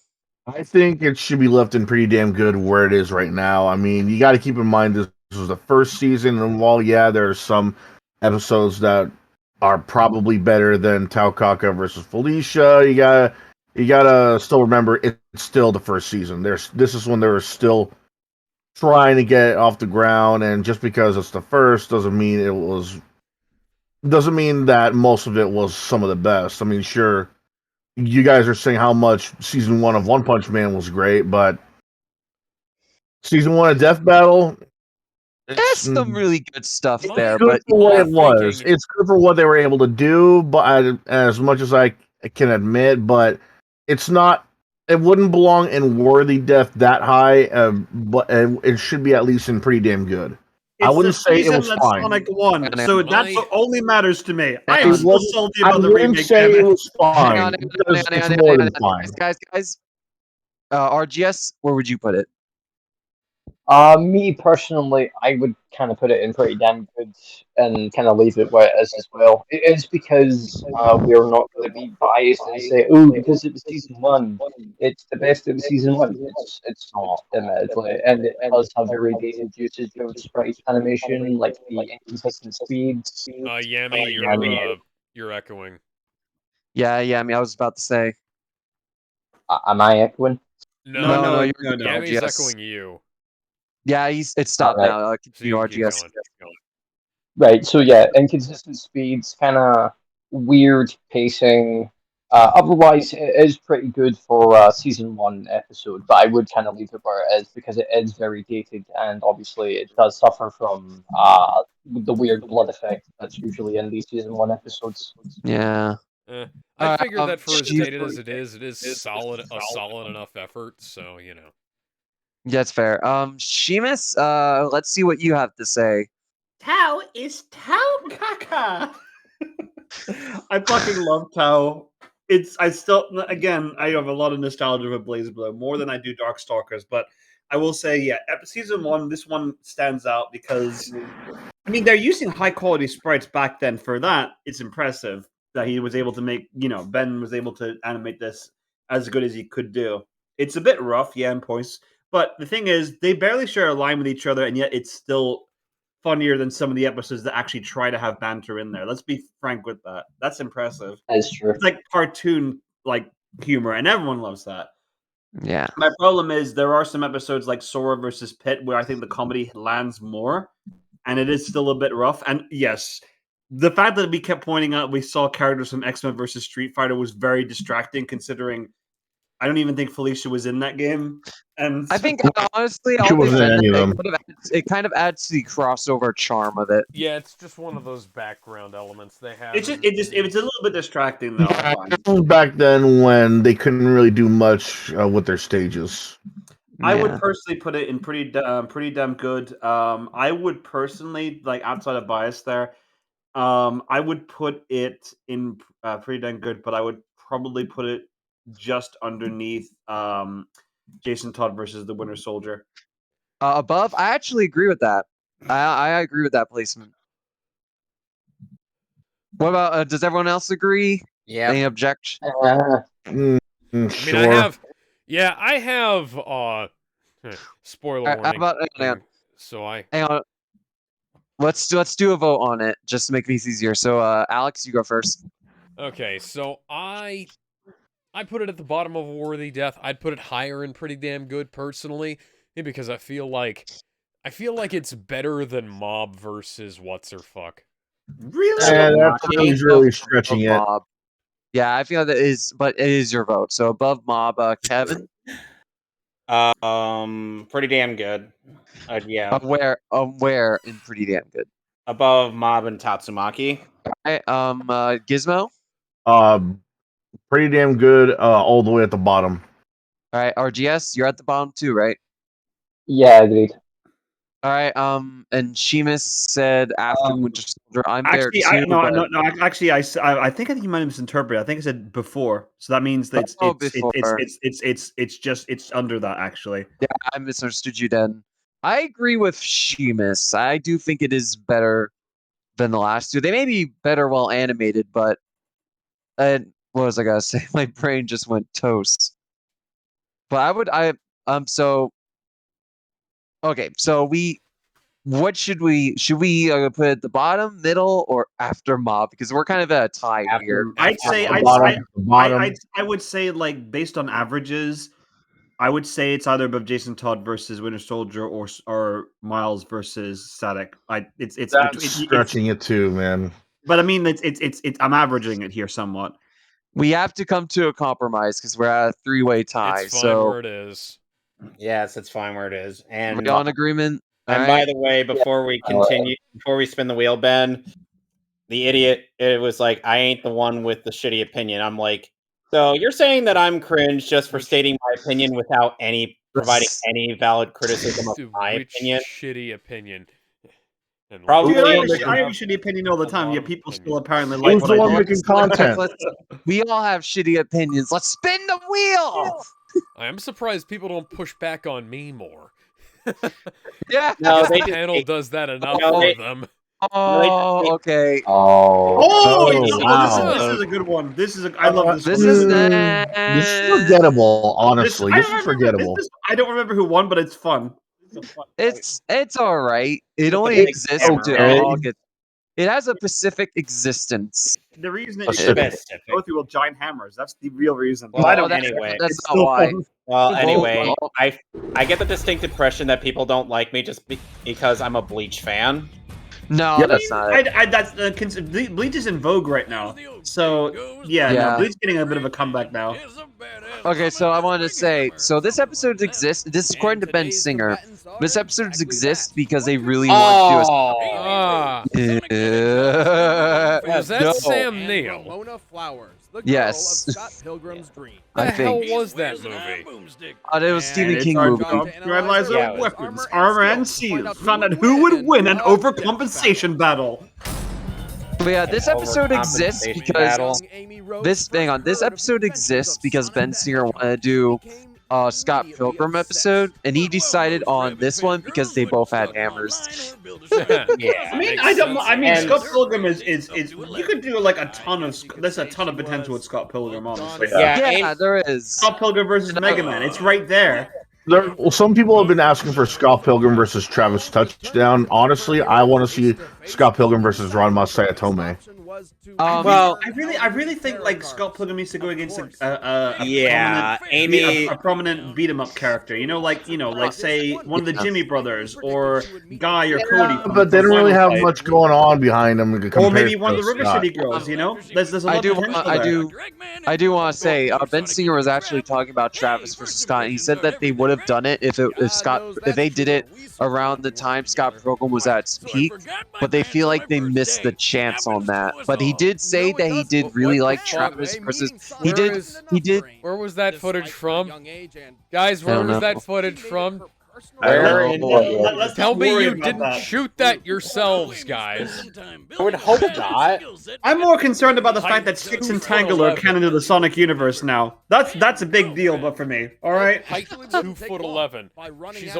I think it should be left in pretty damn good where it is right now. I mean, you got to keep in mind this was the first season, and while there are some episodes that are probably better than Taokaka versus Felicia, you gotta still remember it's still the first season. This is when they were still trying to get off the ground, and just because it's the first doesn't mean that most of it was some of the best. I mean, sure, you guys are saying how much season 1 of One Punch Man was great, but season 1 of Death Battle, there's some really good stuff there, good but for what it was. It's good for what they were able to do, but as much as I can admit, but it's not. It wouldn't belong in worthy death that high, but it should be at least in pretty damn good. I wouldn't say it was fine. Sonic won, so that's what only matters to me. I It am still wasn't- salty I about the wouldn't remake. say damn it was fine. Hang on, because it's more than fine. guys. RGS, where would you put it? Me personally, I would kind of put it in pretty damn good and kind of leave it where it is as well. It is because we're not going to be biased and say, oh, because it was season 1, it's the best of season 1. It's not, admittedly, and it does have very dated usage of sprite animation, like the inconsistent speeds. Yami, you're echoing. Yeah, I mean, I was about to say. Am I echoing? No, you're Yami's RGS. echoing you. Yeah, it stopped Alright. now. Continue RGS. Right, so yeah, inconsistent speeds, kind of weird pacing. Otherwise, it is pretty good for season 1 episode, but I would kind of leave it where it is because it is very dated, and obviously it does suffer from the weird blood effect that's usually in these season 1 episodes. Yeah. I figure that for as dated as it is a solid enough effort. So That's fair. Seamus, let's see what you have to say. Tao is Taokaka. I fucking love Tao. I have a lot of nostalgia for BlazBlue, more than I do Darkstalkers, but I will say, season 1, this one stands out because, I mean, they're using high quality sprites back then. For that, it's impressive that he was able to make, Ben was able to animate this as good as he could do. It's a bit rough, in points, but the thing is, they barely share a line with each other, and yet it's still funnier than some of the episodes that actually try to have banter in there. Let's be frank with that. That's impressive. That's true. It's like cartoon humor, and everyone loves that. Yeah. My problem is there are some episodes like Sora versus Pit where I think the comedy lands more, and it is still a bit rough. And yes, the fact that we kept pointing out we saw characters from X-Men versus Street Fighter was very distracting, considering I don't even think Felicia was in that game. And I think honestly, it kind of adds to the crossover charm of it. Yeah, it's just one of those background elements they have. It's a little bit distracting though. Back then when they couldn't really do much with their stages. I would personally put it in pretty damn good. I would personally, outside of bias there, I would put it in pretty damn good, but I would probably put it just underneath Jason Todd versus the Winter Soldier. Above, I actually agree with that. I agree with that placement. What about? Does everyone else agree? Yeah. Any objection? I mean, I have. Spoiler warning. How about? Hang on. Let's do a vote on it just to make these easier. So, Alex, you go first. Okay, so I put it at the bottom of a worthy death. I'd put it higher and pretty damn good personally, because I feel like it's better than Mob versus What's Her Fuck. Really? He's really stretching it. Yeah, I feel that is, but it is your vote. So above Mob, Kevin. Pretty damn good. Yeah. Where in pretty damn good? Above Mob and Tatsumaki. Gizmo. Pretty damn good. All the way at the bottom. All right, RGS, you're at the bottom too, right? Yeah, agreed. All right. And Seamus said after Winter Soldier, I'm there too. Actually, I think you might have misinterpreted. I think I said before, so that means that it's under that actually. Yeah, I misunderstood you then. I agree with Seamus. I do think it is better than the last two. They may be better well animated, but what was I gonna say? My brain just went toast. But so okay, so what should we put at the bottom, middle, or after Mob? Because we're kind of at a tie here. I would say, like, based on averages, I would say it's either above Jason Todd versus Winter Soldier or Miles versus Static. It's stretching it too, man. But I mean, it's I'm averaging it here somewhat. We have to come to a compromise because we're at a three-way tie. It's fine where it is. Yes, it's fine where it is. And we on agreement. And by the way, before we continue, before we spin the wheel, Ben, the idiot, it was like, I ain't the one with the shitty opinion. I'm like, so you're saying that I'm cringe just for stating my opinion without providing any valid criticism of my opinion? Shitty opinion. Probably I have a shitty opinion all the time. Yeah, people still apparently like what I do. Making content. We all have shitty opinions. Let's spin the wheel. I am surprised people don't push back on me more. Yeah, no, the panel does that enough for them. Oh, okay. Wow. This is a good one. I love this. This is forgettable. Honestly, this is forgettable. I don't remember who won, but it's fun. It's all right. It only exists to all get. It has a specific existence. The reason it's both people with giant hammers. That's the real reason. Well, I don't. Anyway, that's not why. Well, anyway, I get the distinct impression that people don't like me just because I'm a Bleach fan. No, that's not it. Bleach is in vogue right now. So yeah. No, Bleach is getting a bit of a comeback now. Okay, so I wanted to say, so this episode exists. This is according to Ben Singer. This episode exists because they really want to do a. Was that Sam Neill? Ramona Flowers, the girl yes. of Scott Pilgrim's Dream. I think. What the hell was that movie? It was Stephen King movie. Analyze our weapons, armor, and seals. Found out who would win an overcompensation battle. But yeah, this episode exists because this episode exists because Ben Singer wanted to do Scott Pilgrim episode, and he decided on this one because they both had hammers. Yeah, I mean, Scott Pilgrim is you could do like a ton of there's a ton of potential with Scott Pilgrim, honestly. Yeah, there is. Scott Pilgrim versus Mega Man. It's right there. Some people have been asking for Scott Pilgrim versus Travis Touchdown. Honestly, I want to see Scott Pilgrim versus Ranma Sayatome. Well, I really think like Scott Pilgrim needs to go against a prominent beat 'em up character. Like say one of the Jimmy brothers or Guy or Cody. But they don't really have much going on behind them. Or maybe one of the River City girls. There's a lot of potential there. I do want to say Ben Singer was actually talking about Travis versus Scott. And he said that they would have done it if they did it around the time Scott Pilgrim was at its peak, but they feel like they missed the chance on that. But he did say that he did really like Travis versus he did. Where was that footage from? Guys, where was that footage from? Tell me you didn't shoot that yourselves, guys. I would hope not. I'm more concerned about the fact that Six and Tangle are canon to the Sonic universe now. That's a big deal, but for me, all right. Height 2'11". She's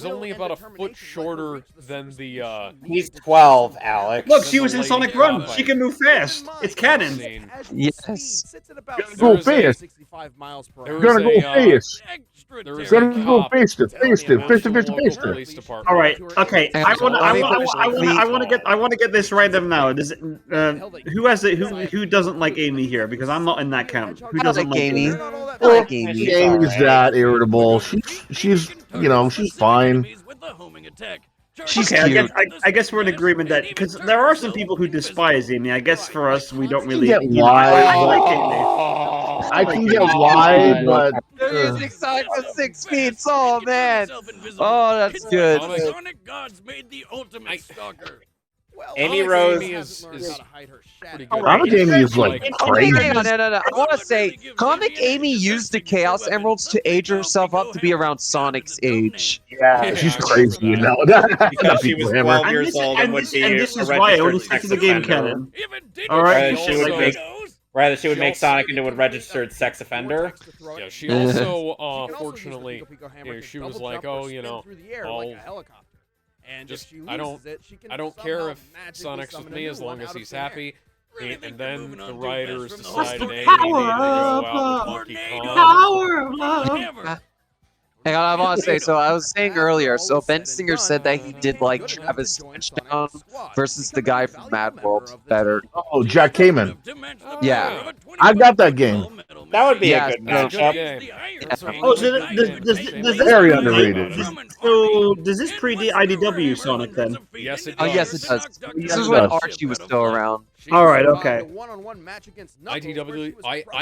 only about a foot shorter than the. He's 12, Alex. Look, she was in Sonic Run. She can move fast. It's canon. Yes. Go fast. You're gonna go fast. There's gonna go faster. All right. Okay. I want to get this random now. Does it, who doesn't like Amy here? Because I'm not in that camp. Who doesn't like Amy? Amy's that irritable. She's fine. She's cute. I guess we're in agreement that because there are some people who despise Amy. I guess for us, we don't really. Why? I like Amy. I can get why, but They're using Sonic with 6 feet. Oh man. Oh, that's good. Sonic gods made the ultimate stalker. Amy Rose is pretty good. Comic Amy is like crazy. No. I want to say, Comic Amy used the Chaos Emeralds to age herself up to be around Sonic's age. Yeah, she's crazy, you know. Because she was 12 years old and would be a this is why I only registered stick sex to the game offender. canon. All right. Rather, she would make Sonic into a registered sex offender. Yeah, she also, fortunately, she was like, oh, you know, I don't care if Sonic's with me as long as he's happy. And then the writers decided Amy needed to go out with Monkey Kong. Hang on, I want to say, so I was saying earlier, so Ben Singer said that he did like Travis Touchdown versus the guy from Mad World better. Oh, Jack Kamen. Yeah. I got that game. That would be a good matchup. Oh, so does Very underrated. So does this predate IDW Sonic then? Yes, it Oh, does. yes, it does. This is when Archie was still around. All right, okay.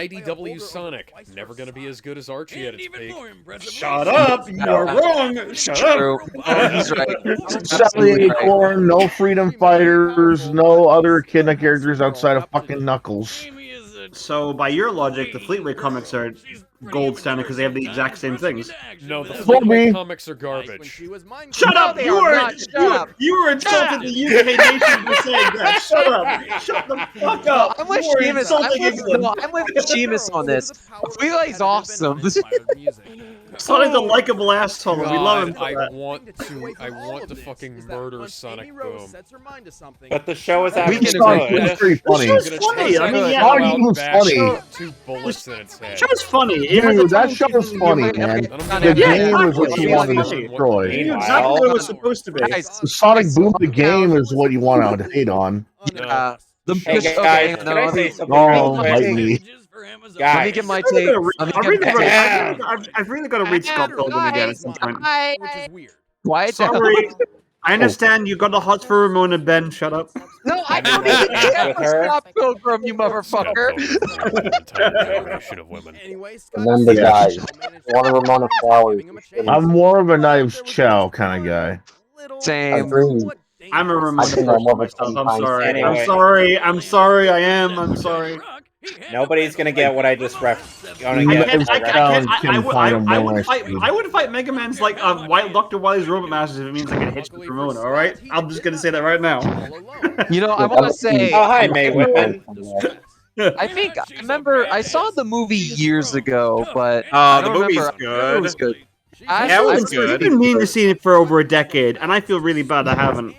IDW Sonic, never gonna be as good as Archie at its peak. Shut up! You're wrong. Shut True. up. Oh, he's right. Sally Acorn, no Freedom Fighters, no other Echidna characters outside of fucking Knuckles. So by your logic, the Fleetway comics are gold standard because they have the exact same things. No, the Fleetway comics are garbage. Shut up! they are not. Shut up. You were insulting the UK nation for saying that. Shut up! Shut the fuck up! I'm with You were Seamus. insulting England. I'm with Seamus on this. Fleetway's awesome. Sonic's a likable asshole. We love him for I that. want to fucking murder Sonic Boom. But the show is We actually can Sonic agree. good. was pretty funny. The show's funny. I mean, yeah. Sonic was funny. Two bullets in its head. Show's funny. It has a Dude, that tongue show was kick in funny, your man. head. The Yeah, game was what exactly. you wanted to It's funny. destroy. You knew exactly what it was supposed to be. Guys, Sonic Boom, the game, is what you want to hate on. yeah. Hey guys, can I say something Oh, real quick? might be. Let me Guys, get my take. I've really got to read Scott Pilgrim again at some point. Quiet down. Sorry. I understand you got a hot for Ramona, Ben. Shut up. No, I don't even care for Scott Pilgrim, you motherfucker. Generation of women. Remember, guys, one of Ramona Flowers. I'm more of a Knives Chow kind of guy. Same. Agreed. I'm a Ramona I think I'm more of a myself. I'm sometimes. sorry. Anyway. I'm sorry. I'm sorry. I am. I'm sorry. nobody's gonna get what I just I would fight Mega Man's like Dr. Wily's Robot Masters if it means I can hit with Ramona. All right, I'm just gonna say that right now. You know, I want to say. Oh, hi, May Whitman. I think I remember I saw the movie years ago, but the movie's good. It was good. Yeah, it was good. I've been meaning to see it for over a decade, and I feel really bad I haven't.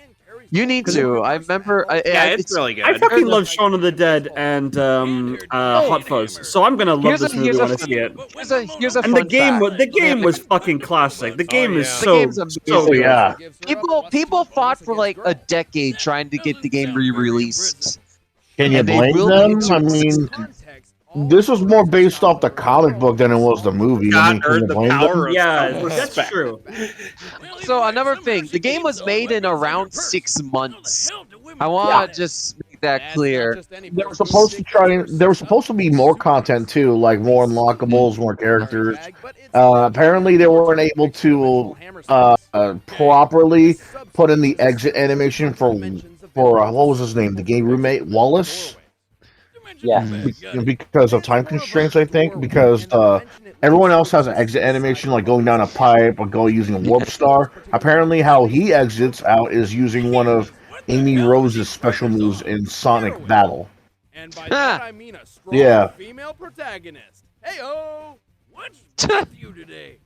You need to. I remember. It's really good. I fucking love Shaun of the Dead and Hot Fuzz, so I'm gonna love this movie when I see it. Here's a And fun the game was fucking classic. The game is so good. Yeah. People fought for like a decade trying to get the game re-released. Can you And they blame will them? get to I mean, this was more based off the comic book than it was the movie. I mean, can you blame them? Yeah, that's true. So another thing, the game was made in around 6 months. I want to just make that clear. They were supposed to there was supposed to be more content too, like more unlockables, more characters. Apparently, they weren't able to properly put in the exit animation for what was his name? The game roommate Wallace. Yeah. Because of time constraints, I think. Because everyone else has an exit animation, like going down a pipe or using a warp star. Apparently, how he exits out is using one of Amy Rose's special moves in Sonic Battle. And by that I mean a strong female protagonist. Hey-oh! What's with you today?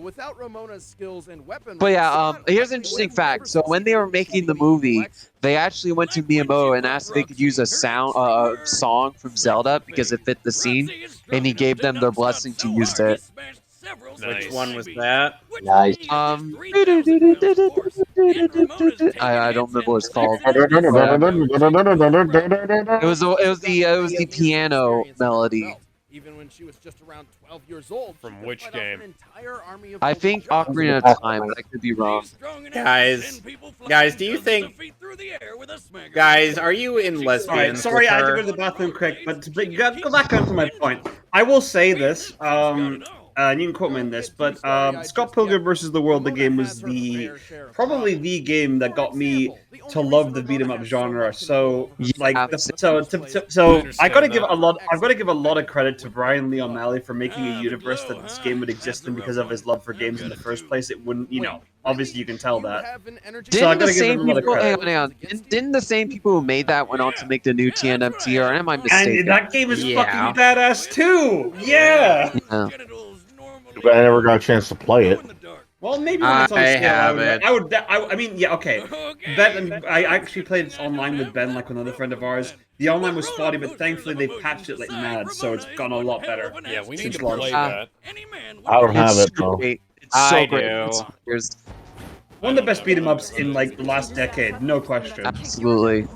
Without Ramona's skills and weapons. But yeah, here's an interesting fact. So when they were making the movie, they actually went to Miyamoto and asked if they could use a song from Zelda because it fit the scene, and he gave them their blessing to use it. Which one was that? Nice. I don't remember what it's called. It was the piano melody. even when she was just around 12 years old. From which game? I think Ocarina of Time, but I could be wrong. Guys, do you think... Guys, are you in lesbians? Sorry, I had to go to the bathroom quick, but go back on to my point. I will say this, and you can quote me on this, but Scott Pilgrim vs. the World, the game was probably the game that got me to love the beat 'em up genre. So like, so I gotta give a lot. I've got to give a lot of credit to Brian Lee O'Malley for making a universe that this game would exist in because of his love for games in the first place. It wouldn't, obviously you can tell that. Didn't the same people? Hang on. Didn't the same people who made that went on to make the new TNMT? Or am I mistaken? And that game is fucking badass too. Yeah. But I never got a chance to play it. Well, maybe when it's on sale, I I mean, yeah, okay. Ben, I actually played it online with Ben, like another friend of ours. The online was spotty, but thankfully they patched it like mad, so it's gone a lot better. Yeah, we need to play that. I don't have it though. It's so great. One of the best beat 'em ups in like the last decade, no question. Absolutely.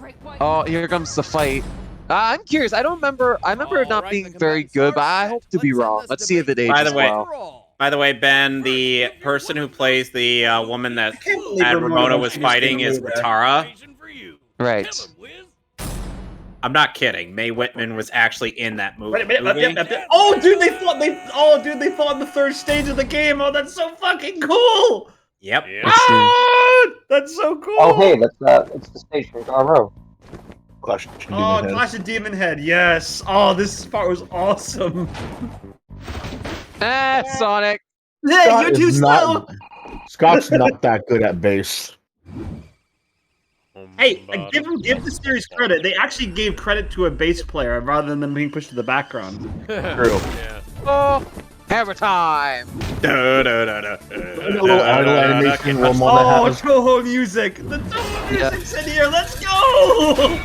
Oh, here comes the fight. I'm curious. I don't remember. I remember it not being very good, but I hope to be wrong. Let's see if it ages well. By the way, Ben, the person who plays the woman that Ramona was fighting is Ratara. Right. I'm not kidding. Mae Whitman was actually in that movie. Oh, dude, they fought. They fought in the third stage of the game. Oh, that's so fucking cool. Yep. Ah, that's so cool. Oh, hey, it's the stage from Garo. Clash of Clash of Demon Head. Yes. Oh, this part was awesome. Sonic. Hey, you're too slow. Scott's not that good at bass. Hey, give the series credit. They actually gave credit to a bass player rather than them being pushed to the background. True. Yeah. Oh, hammer time. A little idle animation. Oh, Toho music. The Toho music's in here. Let's go.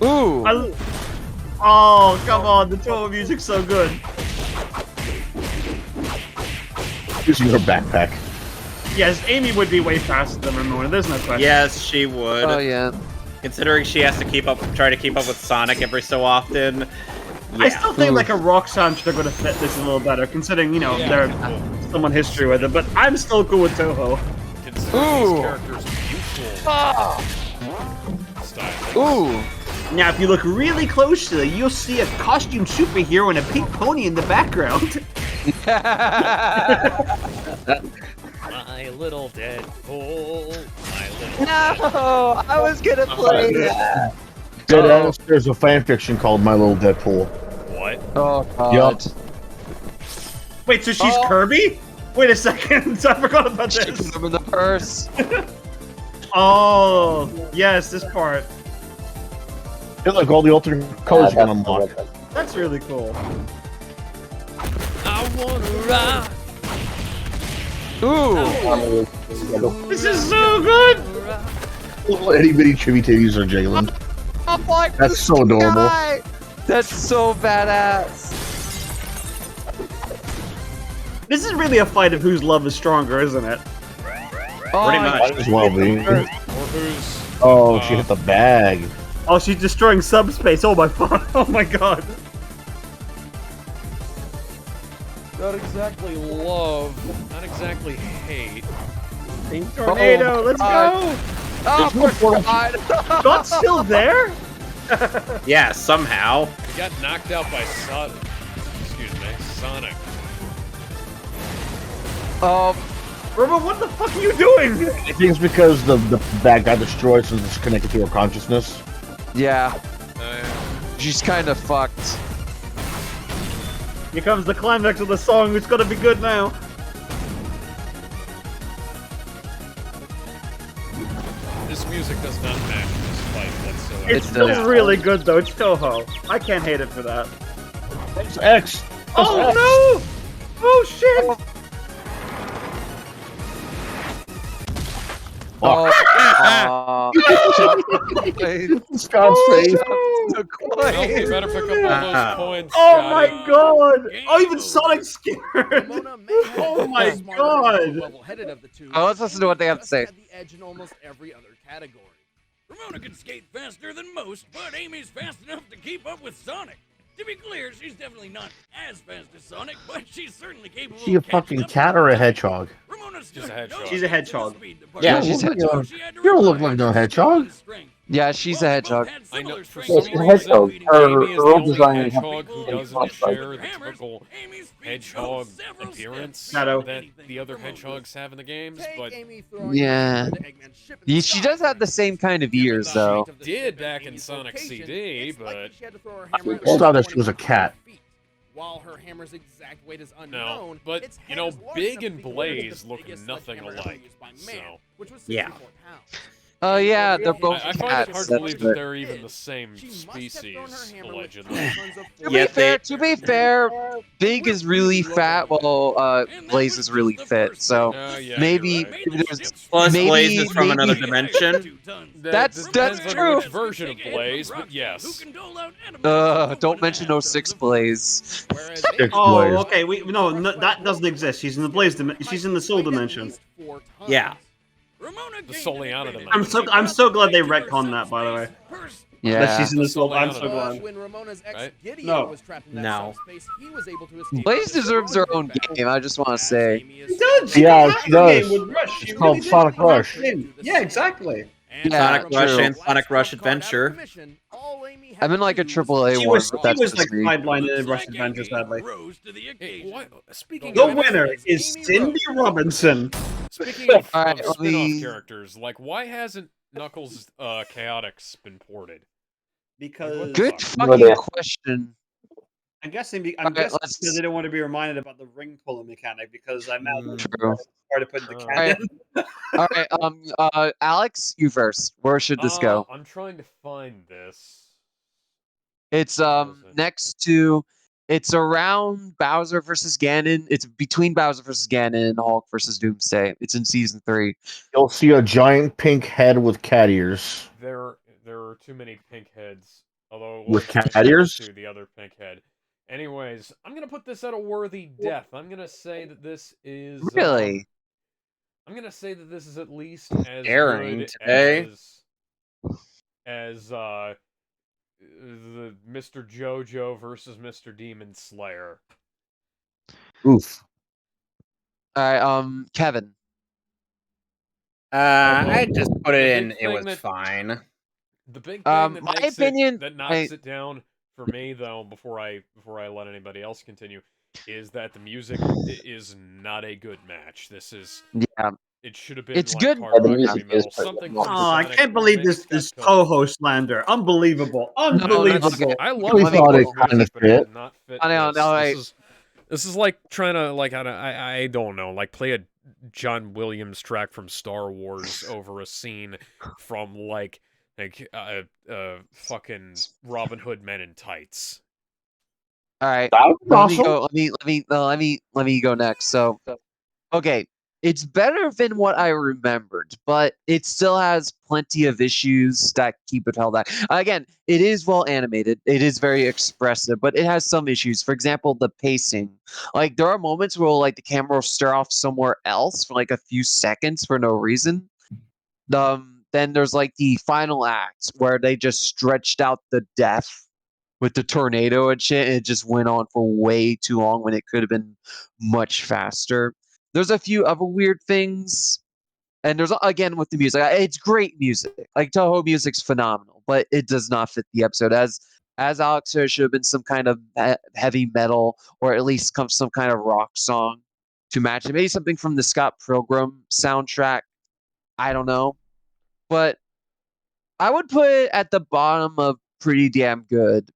Ooh. Oh, come on. The Toho music's so good. Using her backpack. Yes, Amy would be way faster than Ramona. There's no question. Yes, she would. Oh yeah. Considering she has to try to keep up with Sonic every so often. Yeah. I still think like a rock soundtrack would have fit this a little better, considering they're someone history with it. But I'm still cool with Toho. Ooh. Now, if you look really closely, you'll see a costume superhero and a pink pony in the background. My little Deadpool. No, I was gonna play that. There's a fanfiction called My Little Deadpool. What? Oh god. Yep. Wait, so she's Kirby? Wait a second, I forgot about this. She put him in the purse. Oh, yes, this part. It's like all the alternate colors you can unlock. That's really cool. I wanna rock. Ooh. This is so good. Little itty bitty chibi titties are jiggling. Oh my god. That's so adorable. That's so badass. This is really a fight of whose love is stronger, isn't it? Oh, pretty much. As well, be. Or who's... Oh, she hit the bag. Oh, she's destroying subspace. Oh my god. Oh my god. Not exactly love. Not exactly hate. Pink tornado. Let's go. Oh, god. Scott's still there? Yeah, somehow. He got knocked out by Sonic. Sonic. Robo, what the fuck are you doing? I think it's because the bag got destroyed since it's connected to her consciousness. Yeah. She's kind of fucked. Here comes the climax of the song. It's gonna be good now. This music does not match this fight whatsoever. It's still really good though. It's Toho. I can't hate it for that. It's X. Oh no! Oh shit! Oh, Scott's face. Well, you better pick up all those points. Oh my god! Oh, even Sonic's scared! Oh my god! Oh, let's listen to what they have to say. The edge in almost every other category. Ramona can skate faster than most, but Amy's fast enough to keep up with Sonic. To be clear, she's definitely not as fast as Sonic, but she's certainly capable She a of catching fucking up cat with or a him. hedgehog? She's a hedgehog. She's a hedgehog. Yeah, she's a hedgehog. You don't look like no hedgehog. Yeah, she's a hedgehog. I know for Well, some she's a reason, hedgehog. Her Amy is the own only design hedgehog who has doesn't Sonic share the Strike. typical hedgehog appearance Shadow. that the other hedgehogs have in the games, but Yeah. She does have the same kind of ears, though. she did back in Sonic CD, but I thought that she was a cat. While her hammer's exact weight is unknown, no. But its you head know, is large Big enough and to be considered Blaze the look biggest nothing sledgehammer ever alike. used by man, So which was Yeah. 64 pounds. Yeah, they're both I find it hard cats. to believe that But they're even the same species, allegedly. to be fair, Big is really fat, while Blaze is really fit. So Yeah, maybe right. there's Plus, Blaze maybe is from another maybe dimension. That's depends on true. which version of Blaze, but yes. Don't mention 06 Blaze. Oh, okay. No, that doesn't exist. She's in the she's in the Soul dimension. Yeah. The Soliana dimension. I'm so glad they retconned that, by the way. Yeah. That she's in the Soul. I'm Soliana so dimension. glad. When Ramona's ex Right? Gideon No. was trapped in that No. subspace, he was able to escape Blaze with his deserves her own back. game. I just want to say. She does. She Yeah, did half she the does. game with Rush. She It's really called did Sonic half the Rush. game. Yeah, exactly. Yeah, Sonic Rush true. and Sonic Rush Adventure. I'm in like a AAA She one, was but that's like just me. sidelined in Rush Adventure, sadly. Hey, speaking The of winner is Cindy Robinson. speaking of, All right, of let spin-off me- characters, like why hasn't Knuckles Chaotix been ported? Because Good No fucking idea. question. I'm guessing Alright, because let's- they don't want to be reminded about the ring pulling mechanic, because I imagine True. it's hard to put in the Alright. canon. All right, Alex, you first. Where should this go? I'm trying to find this. It's Where is it? next to. It's around Bowser versus Ganon. It's between Bowser versus Ganon and Hulk versus Doomsday. It's in season 3. You'll see a giant pink head with cat ears. There are too many pink heads. Although it With was cat nice ears? to the other pink head. Anyways, I'm gonna put this at a worthy death. I'm gonna say that this is Really? I'm gonna say that this is at least as Daring good today. as the Mr. JoJo versus Mr. Demon Slayer. Oof. All right, Kevin. I just put it The in. big It was thing that- fine. The big thing that My makes opinion, that knocks it down for me, though, before I let anybody else continue, is that the music is not a good match. This is Yeah, it should have been it's like good. hard Yeah, the rock, music heavy is metal, pretty something good. from Oh, I Sonic can't believe this Mehcast Pilgrim. co-host slander. Unbelievable. Unbelievable. I love We Sonic thought it music, kinda but it fit. did not fit I know, this. no, This is like trying to I don't know, like play a John Williams track from Star Wars over a scene from like fucking Robin Hood Men in Tights. All right, That was let me awesome. go. Let me go next. So, okay, it's better than what I remembered, but it still has plenty of issues that keep it held back. Again, it is well animated. It is very expressive, but it has some issues. For example, the pacing. Like there are moments where like the camera will stare off somewhere else for like a few seconds for no reason. Then there's like the final act where they just stretched out the death with the tornado and shit. It just went on for way too long when it could have been much faster. There's a few other weird things, and there's again with the music. It's great music. Like Toho music's phenomenal, but it does not fit the episode. As Alex said, it should have been some kind of heavy metal or at least some kind of rock song to match it. Maybe something from the Scott Pilgrim soundtrack. I don't know, but I would put it at the bottom of pretty damn good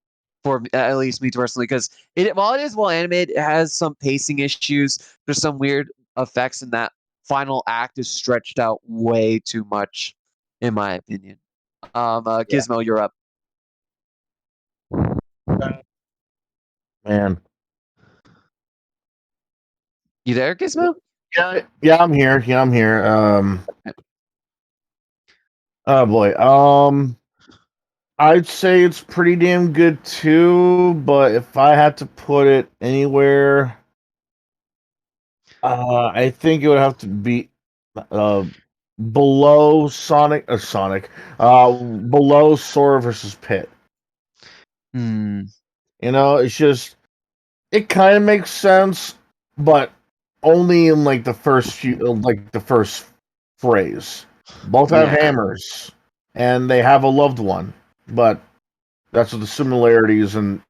for at least me personally, because while it is well animated, it has some pacing issues. There's some weird effects, and that final act is stretched out way too much, in my opinion. Gizmo, you're up. Man. You there, Gizmo? Yeah, I'm here. Yeah, I'm here. Oh boy. I'd say it's pretty damn good too, but if I had to put it anywhere, I think it would have to be below below Sora versus Pit. Hmm. You know, it's just it kind of makes sense, but only in like the first phrase. Both have hammers, and they have a loved one, but that's what the similarities end.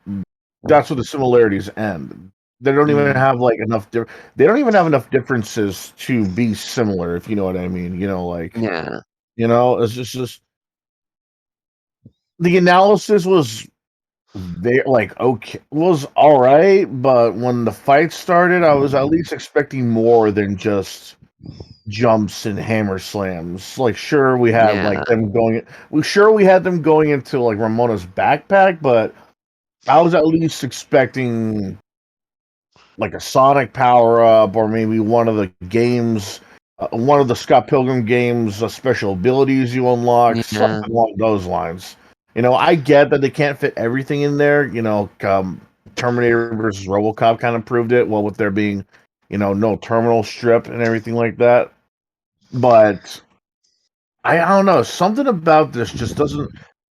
They don't even have like enough. They don't even have enough differences to be similar. If you know what I mean, it's just the analysis was was all right, but when the fight started, I was at least expecting more than just jumps and hammer slams. Like, sure, we had like them going. We had them going into like Ramona's backpack, but I was at least expecting like a Sonic power up, or maybe one of the games, one of the Scott Pilgrim games, special abilities you unlock, something along those lines. I get that they can't fit everything in there. Terminator versus RoboCop kind of proved it. Well, with there being, no terminal strip and everything like that. But I don't know. Something about this just doesn't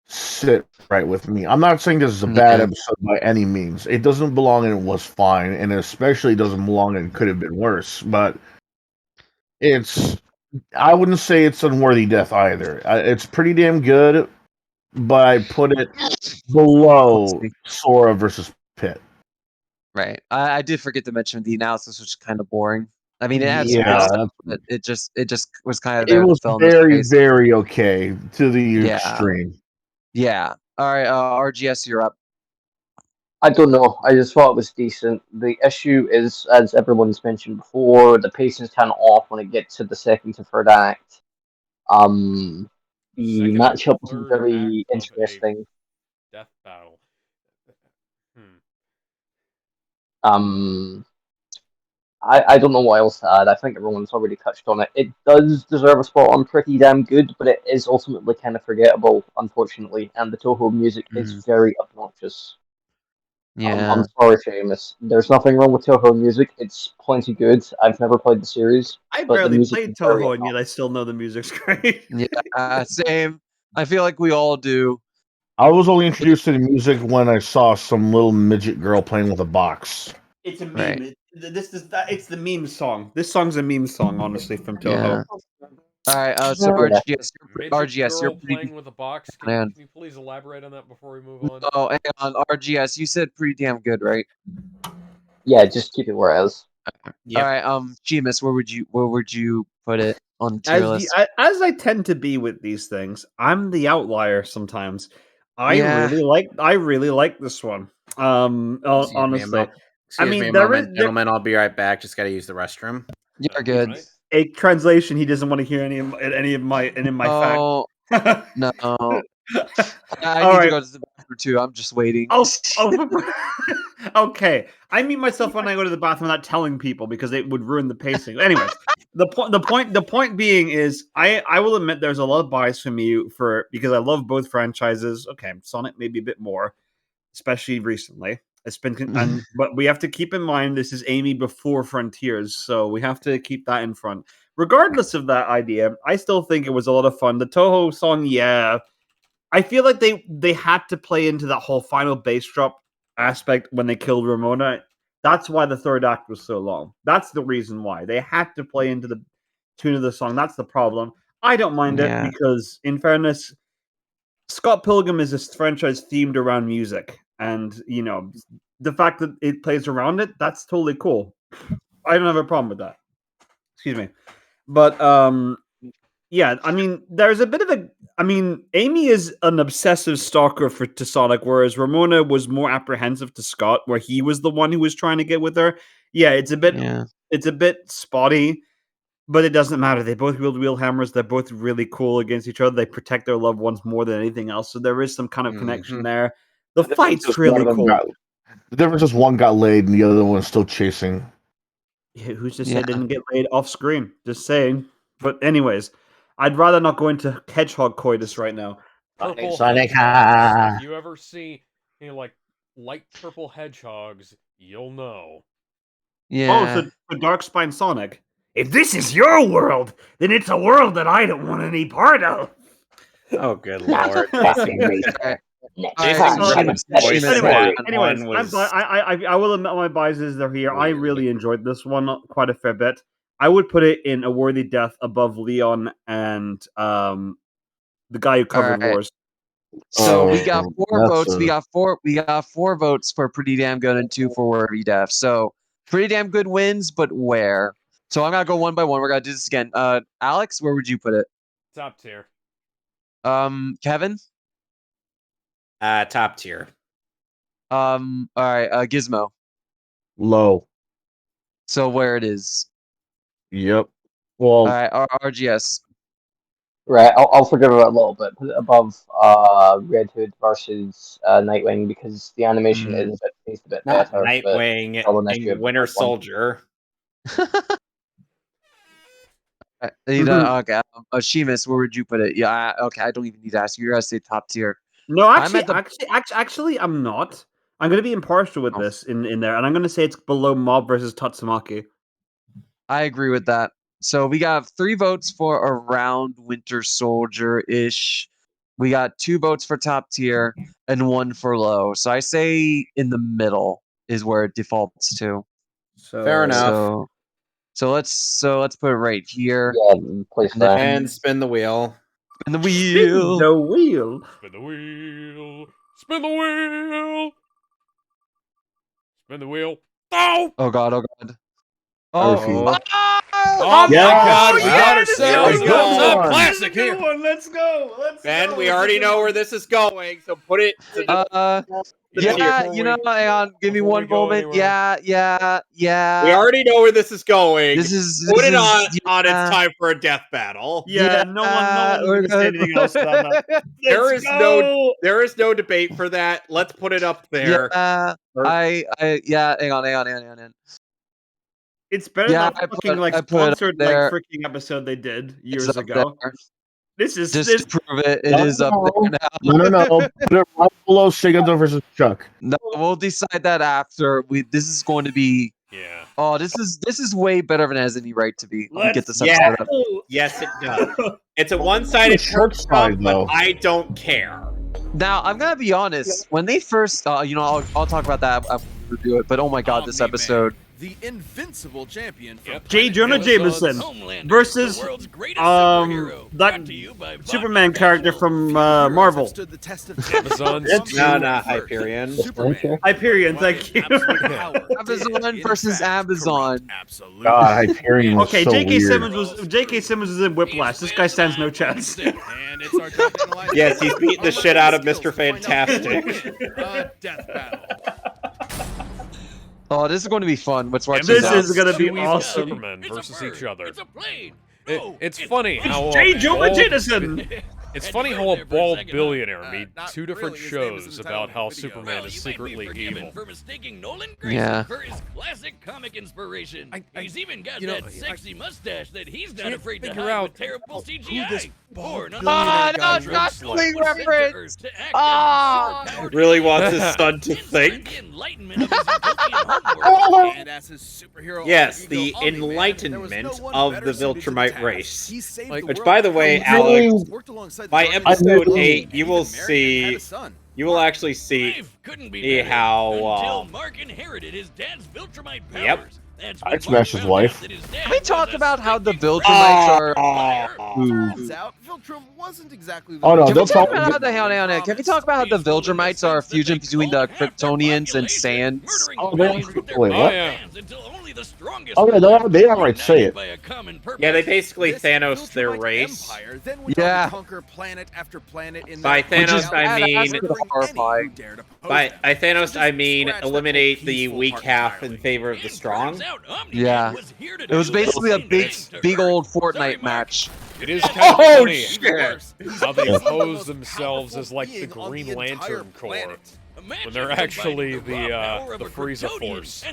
sit right with me. I'm not saying this is a bad episode by any means. It doesn't belong and it was fine, and it especially doesn't belong and could have been worse. But I wouldn't say it's unworthy death either. It's pretty damn good, but I put it below Sora versus Pitt. Right. I did forget to mention the analysis was kind of boring. I mean, it had some good stuff, but it just was kind of there. It was very, very okay to the extreme. Yeah. All right, RGS, you're up. I don't know. I just thought it was decent. The issue is, as everyone's mentioned before, the pacing's kind of off when it gets to the second to third act. The matchup was very interesting. Death battle. I don't know what else to add. I think everyone's already touched on it. It does deserve a spot on Pretty Damn Good, but it is ultimately kind of forgettable, unfortunately, and the Toho music is very obnoxious. Yeah. I'm sorry, Seamus. There's nothing wrong with Toho music. It's plenty good. I've never played the series. I but barely the music played is very Toho, and yet I still know the music's great. Yeah, same. I feel like we all do. I was only introduced to the music when I saw some little midget girl playing with a box. It's a meme. It's the meme song. This song's a meme song, honestly, from Toho. All right, so RGS, you're playing with a box. Can you please elaborate on that before we move on? Oh, hang on, RGS, you said pretty damn good, right? Yeah, just keep it where it is. All right, Seamus, where would you put it on the tier list? As I tend to be with these things, I'm the outlier sometimes. I really like this one. Honestly. Excuse me a moment, gentlemen. I'll be right back. Just got to use the restroom. You're good. Right. A translation. He doesn't want to hear any of my facts. No. I need to go to the bathroom too. I'm just waiting. Okay. I mean myself when I go to the bathroom without telling people because it would ruin the pacing. Anyways, the point being is I will admit there's a lot of bias for me because I love both franchises. Okay, Sonic maybe a bit more, especially recently. It's been but we have to keep in mind this is Amy before Frontiers, so we have to keep that in front. Regardless of that idea, I still think it was a lot of fun. The Toho song, I feel like they had to play into that whole final bass drop aspect when they killed Ramona. That's why the third act was so long. That's the reason why. They had to play into the tune of the song. That's the problem. I don't mind it because, in fairness, Scott Pilgrim is a franchise themed around music. And, the fact that it plays around it, that's totally cool. I don't have a problem with that. Excuse me. But, yeah, I mean, there's a bit of Amy is an obsessive stalker to Sonic, whereas Ramona was more apprehensive to Scott, where he was the one who was trying to get with her. Yeah, it's a bit spotty, but it doesn't matter. They both wield hammers. They're both really cool against each other. They protect their loved ones more than anything else. So there is some kind of connection there. The fight's really cool. The difference is one got laid and the other one's still chasing. Yeah, who's to say they didn't get laid off screen? Just saying. But anyways, I'd rather not go into hedgehog coitus right now. Purple hedgehogs. If you ever see like light purple hedgehogs, you'll know. Yeah. Oh, so Darkspine Sonic. If this is your world, then it's a world that I don't want any part of. Oh, good lord. Anyways, I will admit my biases are here. I really enjoyed this one quite a fair bit. I would put it in a worthy death above Leon and the guy who covered wars. So we got 4 votes. We got four votes for pretty damn good and 2 for worthy death. So pretty damn good wins, but where? So I'm gonna go one by one. We're gonna do this again. Alex, where would you put it? Top tier. Kevin? Top tier. All right, Gizmo. Low. So where it is? Yep. Well, all right, RGS. Right, I'll forgive it a little bit. Put it above Red Hood versus Nightwing because the animation is at least a bit Not better. Nightwing and Winter Soldier. Okay, Seamus, where would you put it? Yeah, okay, I don't even need to ask you. You're gonna say top tier. No, actually, I'm not. I'm going to be impartial with this in there, and I'm going to say it's below Mob versus Tatsumaki. I agree with that. So we got 3 votes for around Winter Soldier-ish. We got 2 votes for top tier and 1 for low. So I say in the middle is where it defaults to. Fair enough. So let's put it right here. Yeah, and spin the wheel. Spin the wheel. The wheel. Spin the wheel. Spin the wheel. Spin the wheel. Oh! Oh god, oh god. Oh my god, we got ourselves a classic here. Let's go. Ben, we already know where this is going, so put it to the yeah, you know, hang on, give me one moment. Yeah. We already know where this is going. This is put it on It's time for a death battle. Yeah, no one can say anything else about that. There is no debate for that. Let's put it up there. Yeah, hang on. It's better than that fucking sponsored freaking episode they did years ago. This is just to prove it. It is up there now. No. Put it right below Simmons versus Chuck. No, we'll decide that after. This is going to be. Yeah. Oh, this is way better than it has any right to be. Let me get this episode up. Yes, it does. It's a one-sided short side, but I don't care. Now I'm gonna be honest. When they first, I'll talk about that. I'll do it. But oh my god, this episode. The invincible champion from J. Jonah Jameson versus that Superman character from Marvel. Amazon. No, Hyperion. Hyperion, thank you. Amazon versus Amazon. Absolutely. God, Hyperion was okay, so J.K. Simmons was in Whiplash. This guy stands no chance. Yes, he's beating the shit out of Mr. Fantastic. Death battle. Oh, this is going to be fun. This is going to be awesome. Supermen versus each other. It's a plane. It's funny how J. Jonah Jameson. It's funny how a bald billionaire made 2 different shows about how Superman is secretly evil. For mistaking Nolan Yeah. for his classic comic inspiration. He's even got that sexy mustache that he's not afraid to hide with terrible CGI. Wrestling reference. Really wants his son to think. And as his superhero Yes, the enlightenment of the Viltrumite race. Which, by the way, Alex, by episode 8, you will see. You will actually see how. Mark inherited his dad's Viltrumite powers. Yep. I'd smash his wife. Can we talk about how the Viltrumites are? Viltrum wasn't exactly Oh no, Can we they'll talk talk. about how Can we talk about how the Viltrumites are a fusion between the Kryptonians and Sands? Oh, wait, what? yeah. Oh yeah, they outright say it. Yeah, they basically Thanos their race. Yeah. Conquer planet after planet in By Thanos, I mean. Horrifying. By Thanos, I mean eliminate the weak half in favor of the strong. Yeah. It was basically a big old Fortnite match. It is kind of funny shit! How they pose themselves as like the Green Lantern Corps when they're actually the Frieza Force.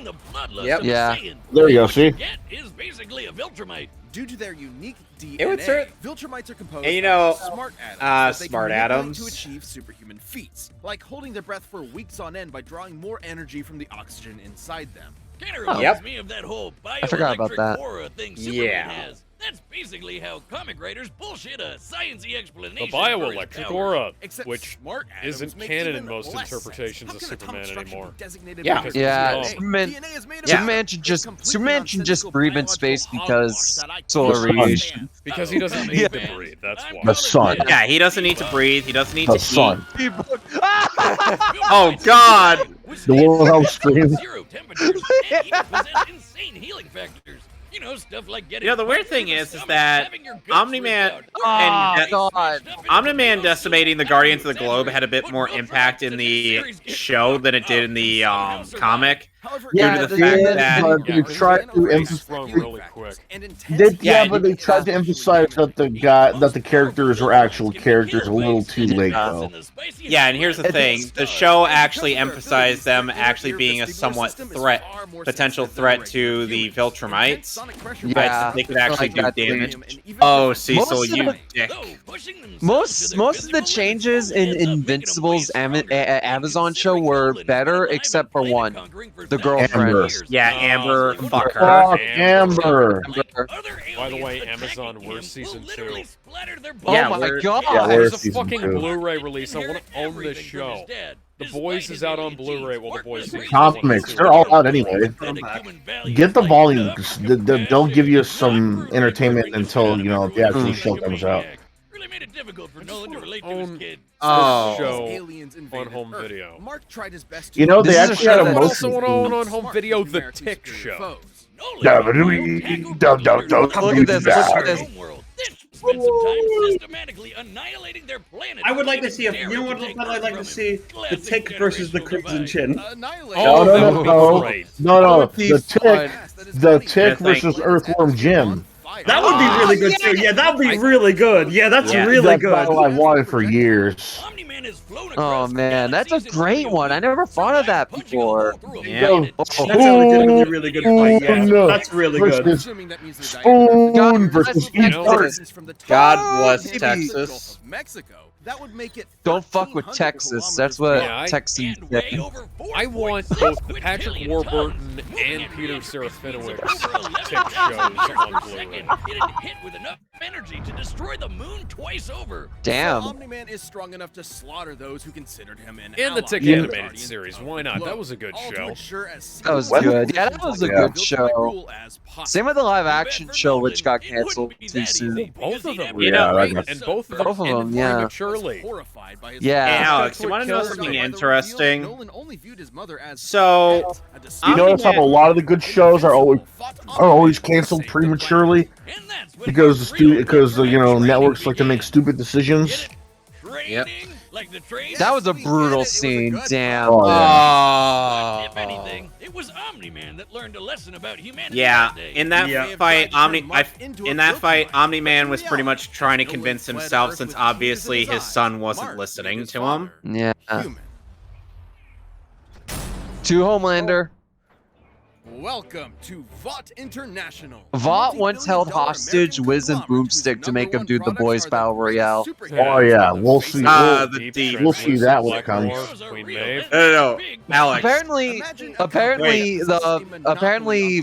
Yep. Yeah. There you go. See. Is basically a Viltrumite. Due to their unique DNA, It would Viltrumites are composed And you know, of smart atoms, smart that they can manipulate atoms. to achieve superhuman feats, like holding their breath for weeks on end by drawing more energy from the oxygen inside them. Kind of Oh. reminds me of that whole I forgot about bioelectric that. aura thing Superman Yeah. has. That's basically how comic writers bullshit a sciencey explanation. The bioelectric aura, Except which Smart Adams isn't make canon even in most less interpretations of sense. How can Superman atomic structure anymore. be designated Yeah. because Yeah, it's Superman, DNA is made of Superman should just breathe in space because solar radiation. Because he doesn't need to breathe. That's why. The sun. Yeah, he doesn't need to breathe. He doesn't need The to sun. eat. Oh God! The Wilhelm scream. Zero temperatures and even possess insane healing factors. You know, stuff like getting. You know, the weird thing is that Omni-Man Oh, God. Omni-Man decimating the Guardians of the Globe had a bit more impact in the show than it did in the comic. Yeah, due to the the- fact yeah, that but they tried to emphasize. really quick. But they tried to emphasize that the characters were actual characters a little too late, though. Yeah, and here's the thing: the show actually emphasized them actually being a somewhat potential threat to the Viltrumites. Yeah, they could actually do that damage. too. Oh, Cecil, Most of you the- dick. Most of the changes in Invincible's Amazon show were better, except for one, the girlfriend. Amber. Yeah, Amber, fuck her. Fuck Amber. By the way, Amazon, where's season 2? Yeah, Oh my we're- God! Yeah, There's where's a season fucking 2? Blu-ray release. I want to own this show. The Boys is out on Blu-ray. Well, The Boys season 2 Comics, they're all out anyway. Get the volumes. They'll give you some entertainment until the actual show comes out. Really made it difficult for Nolan to relate to his kid. Oh. show Aliens on invaded home Earth. video. Mark tried his best You know, to- they This is a actually show had a that I motion. also own on home Smart video to the compare two Tick superior show. foes. Look at this, look at this. Spend some time systematically annihilating their planet. I would like to see I'd like to see the Tick versus the Crimson Chin. Annihilate. Oh, No, that no, would be no. great. No, be the Tick versus Earthworm Jim. That would be really good too. Yeah, that would be really good. Yeah, that's Yeah. really That good. battle I wanted for years. Omni-Man has flown Oh across man, that's a great one. I never thought of that before. Yeah. That's a legitimately really good fight. Yeah, no. that's really good. Versus Assuming that means the Spoon diameter versus You know, Eastern. is from the God top bless of the Texas. Gulf of Mexico. That would make it Don't fuck with 1,300 Texas. That's what Yeah, Texans and way say. over 4 I want both the Patrick Warburton and Peter Serafinowicz Tick shows on Blu-ray. It hit with enough energy to destroy the moon twice over. Damn. Omni-Man is strong enough to slaughter those who considered him an In the ally. Tick Yeah. animated Guardians series, of why the not? That Globe. was a good All to show. ensure as That was simple good. Yeah, that was a Yeah. good show. Same with the live action show, which got canceled too soon. Both of them, You were know, great, right. and both of them Both of them, ended yeah. prematurely. horrified by his Yeah. Hey, Alex, That's you what want to know kills something me. interesting? Nolan only viewed his mother as So, a You distinct notice how a lot of the good shows are always canceled prematurely because networks like to make stupid decisions. Yep. Like the train. That was a brutal scene. Damn. Oh, yeah. If anything, it was Omni-Man that learned a lesson about humanity. Yeah, that day. in that Yeah. fight, Omni-Man was pretty much trying to convince himself, since obviously his son wasn't listening to him. Yeah. Human. To Homelander. Welcome to Vought International. Vought once held hostage Wiz and Boomstick to make him do the Boys Battle Royale. Oh yeah, we'll see. The deep. We'll see that one come. Queen Maeve. No, Alex. Apparently,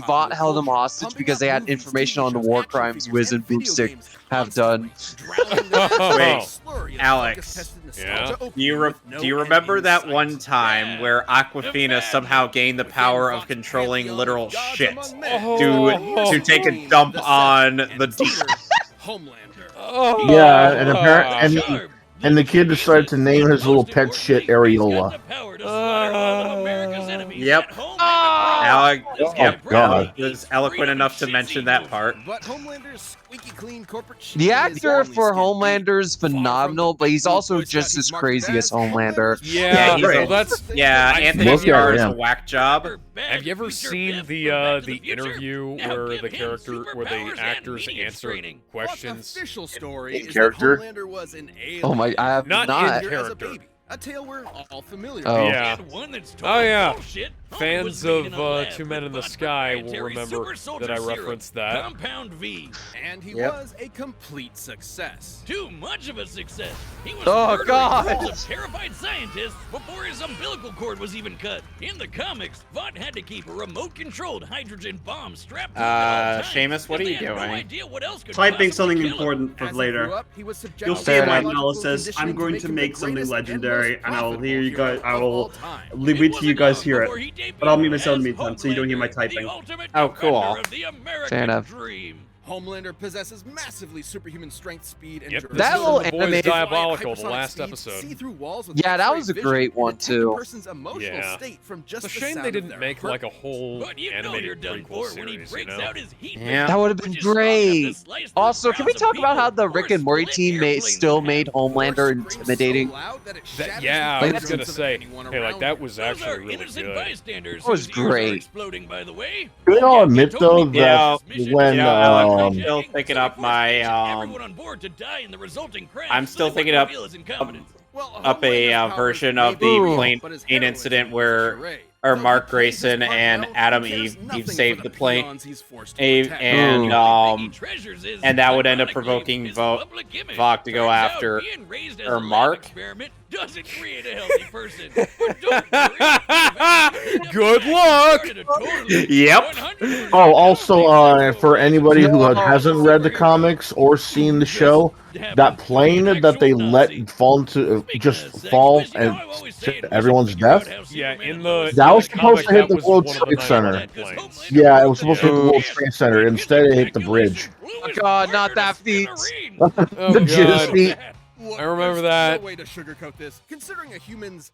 Vought held him hostage because they had information on the war crimes Wiz and Boomstick have done. Wait, Alex. Yeah? Do you remember that one time where Aquafina somehow gained the power of controlling literal shit to take a dump on the deep? Homelander. Yeah, and the kid decided to name his little pet shit Areola. Yep. Alex, Oh God. was eloquent enough to mention that part. But Homelander's squeaky clean corporate shit The is actor only for skin deep. Homelander is phenomenal, but he's also just as crazy as Homelander. Yeah, he's well, that's. Anthony Look at Starr is a him. whack job. Have you ever seen the interview where the actors answer questions? Official story In is character? that Homelander was an alien. Oh my, I have Not not. in character. A tale we're all familiar Oh. with. Yeah. And one that's Oh yeah. bullshit. Fans Homie was of made in a lab Two Men with in the Sky will proprietary remember super soldier that I serum, referenced that. Compound V. And he Yep. was a complete success. Too much of a success. He was Oh, murdering God. hordes of terrified scientists before his umbilical cord was even cut. In the comics, Vought had to keep a remote-controlled hydrogen bomb strapped to him at all times, Seamus, what are 'cause you they had no doing? idea what else could Typing possibly something kill him. important for As he later. grew up, he was subjected You'll to see in my biological analysis. I'm conditioning going make to him the make something greatest and legendary, most and I will profitable hear you hero guys. I of will all time. leave it to you guys hear it. Before he But I'll mute debuted myself in the as meantime, so you don't hear my Homelander, typing. the ultimate Oh, cool. defender of the American Fair enough. dream. Homelander possesses massively superhuman strength, speed, and Yep. durability. That little The Boys animated- Diabolical, the Hypersonic last speed, episode. see through walls with Yeah, that X-ray was a vision, great and one, detect a too. person's emotional Yeah. state from just It's a the shame sound they of didn't their make heart. like a whole But you know you're animated done prequel for when he series, breaks you know? out his heat Yeah. That would have been which is strong enough to great. slice through Also, can we crowds of talk about how people the Rick or and Morty split team airplanes still in made half. Homelander Force screams intimidating? so loud that it That, shatters yeah, the I was bones gonna of say, anyone hey, like around that him. was Those actually are really innocent good. bystanders That was whose ears are great. exploding, by the way. We all admit Homelander though told me that his mission when is You know, Alex, I'm um still thinking so he up forced my each and everyone on board to die in the resulting crash I'm so still they thinking wouldn't up reveal his incompetence. Well, up a Homelander's powers version may of be the real, plane but his incident heroism is a where charade. or Though he Mark plays his Grayson part and well, Adam he cares Eve nothing saved for the plane. peons he's forced to Eve protect. and Ooh. The only thing he treasures is, and that would end up ironically, provoking his Vought public image. to go Turns out after being raised as or a lab Mark. experiment doesn't create a healthy person. But don't worry, Good luck. Yep. Oh, also, for anybody who hasn't read the comics or seen the show, that plane that they let fall into just fall and to everyone's death. Yeah, in the That was supposed comic, to hit that the was World one of the Trade Center. 9/11 planes. Yeah, it was supposed to hit the World Trade Center. Instead, it hit the bridge. Oh God, not that feat. Oh, The jizz God. feet. I remember that. No way to sugarcoat this, considering a human's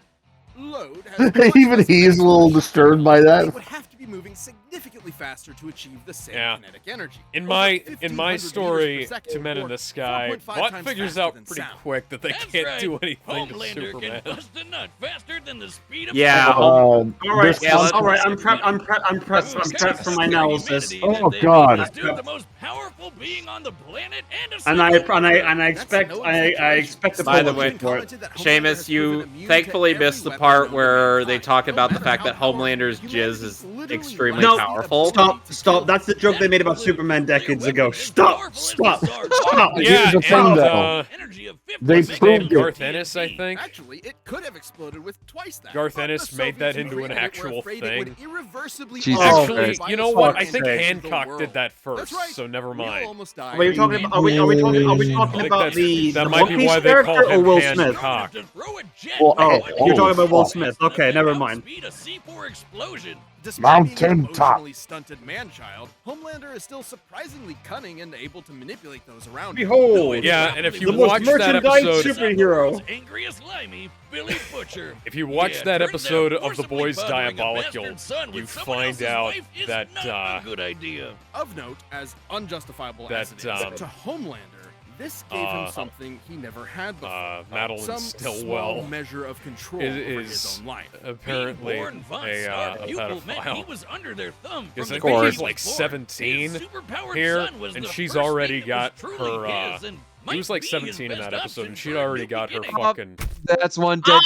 load has Even he's a little disturbed by They that. would have to be moving significantly faster to achieve the same Yeah. kinetic energy. In Over my 1,500 story, meters per second, Two Men in or the Sky, 4.5 Vought times figures faster out than pretty sound. quick that they That's can't right. do anything to Homelander Superman. can bust a nut faster than the speed of Yeah. light. All right, Yeah, let's- all right. I'm prepped for my analysis. Oh, God. This dude, the most powerful being on the planet, and a And I superhero. expect I expect the By the public way, for it. Seamus, you thankfully missed the part where they talk about the fact that Homelander's jizz is extremely No, powerful. Stop. That's the joke they made about Superman decades ago. Stop. Here's Yeah, the thing, and though. They what's his name? proved it. Garth Ennis, I think. Actually, it could have exploded with twice that. Garth but the Ennis made that Soviets who into an created it were actual afraid it would thing. irreversibly Jesus alter Actually, Christ. the you know what? I biological think conditions of the Hancock world. did that That's first, right. so never We'll mind. almost die. Are we talking about? Are we talking I about think the that might be One why Piece they call character or him Will Smith? Hancock. Well, Oh, you're talking about Will fuck. Smith. Okay, never mind. Despite Mountain being an top. emotionally stunted man-child, Homelander is still surprisingly cunning and able to manipulate those around him. Behold, Yeah, and if you the most watch that merchandise episode, superhero. Angriest limey, Billy Butcher. if you watch Yeah, that turns episode out of The forcibly Boys bothering a Diabolical, bastard son with you someone find else's out wife is that not a good idea. Of note, as unjustifiable That, as it is, to Homelander, this gave him something he never had before. Madeline some Stillwell small measure of control is over his own life. apparently Being born Von a Star's pupil meant he pedophile. was under their thumb Because from I the think day he's he like was born. 17 His superpowered here, son was and the she's first already thing that got was truly her. his, and He might was like be his 17 in best that episode, option and she'd for a already new got her beginning. fucking. That's one dead.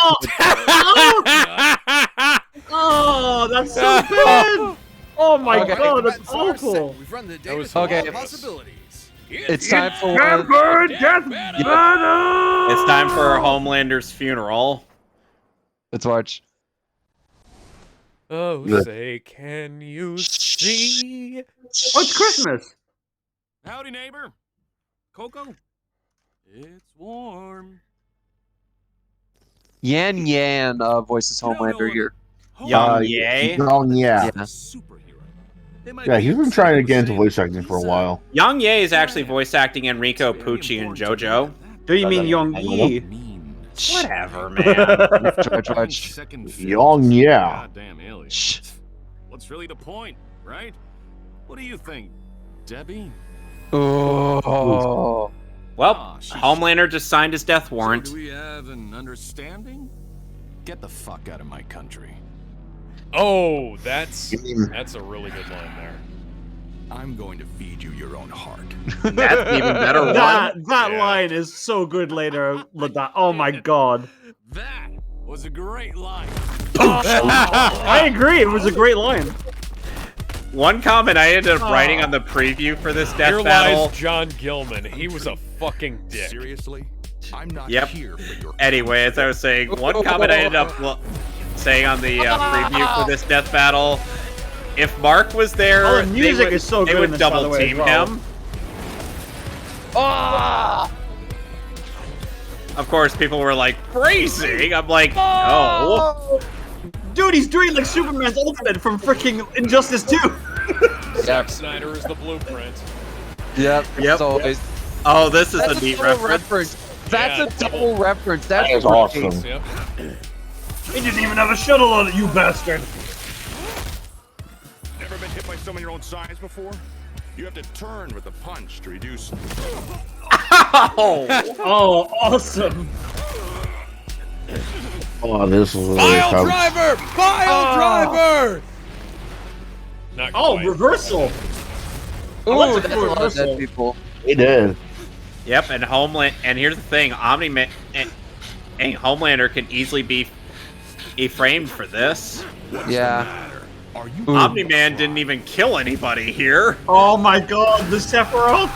Oh, that's so bad. Oh my Okay. god, that's That's our awful. set. We've run the data was through all okay. possibilities. It's time for Tempered death battle. It's time for Homelander's funeral. Let's watch. Oh, The- say, can you see? Oh, it's Christmas. Howdy, neighbor. Coco? It's warm. Yan Yan voices Homelander here. Young Ye. Young, yeah. Superhero. They might Yeah, be he's been trying to get into insane, voice but acting for a he's, while. Young Ye is actually voice acting Enrico, Pucci, and JoJo. Do you mean Young Yi? mean. Whatever, man. Watch. Second Young, yeah. Goddamn alien. Shh. What's really the point, right? What do you think, Debbie? Oh. Well, Homelander just signed his death warrant. So do we have an understanding? Get the fuck out of my country. Oh, that's a really good line there. I'm going to feed you your own heart. That's even better one. That Yeah. line is so good later. Oh my god. That was a great line. I agree. It was a great line. One comment I ended up writing on the preview for this death Here battle. lies John Gilman. He was a fucking dick. Seriously? I'm not Yep. here for your. Anyway, as I was saying, one comment I ended up saying on the preview for this death battle: if Mark was there, Oh, the music is so they good in would this, by the double way, as team well. him. Of course, people were like praising. I'm like, no. Dude, he's doing like Superman's ultimate from freaking Injustice 2. Zack Snyder is the blueprint. Yep. Yep. Always. Oh, this is That's a neat double reference. That's Yeah, a double reference. That's That is great. awesome. Yep. He didn't even have a shuttle on it, you bastard. Never been hit by someone your own size before? You have to turn with a punch to reduce. Oh, awesome. Oh, this is really Pile tough. driver! Pile driver! Not Oh, quite. reversal. Ooh, that's a lot of dead people. He did. Yep, and here's the thing: Omni-Man and Homelander can easily be framed for this. Yeah. Are you? Omni-Man didn't even kill anybody here. Oh my god, the Sephiroth.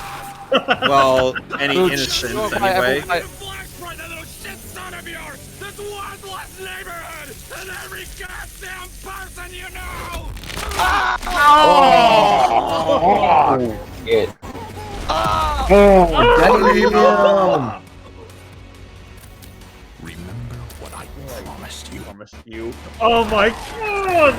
Well, any Dude, innocents oh, anyway. Black Sprite, that little shit son of yours! This worthless neighborhood! And every goddamn person you know! Oh, shit. Remember what I promised you. Oh my god.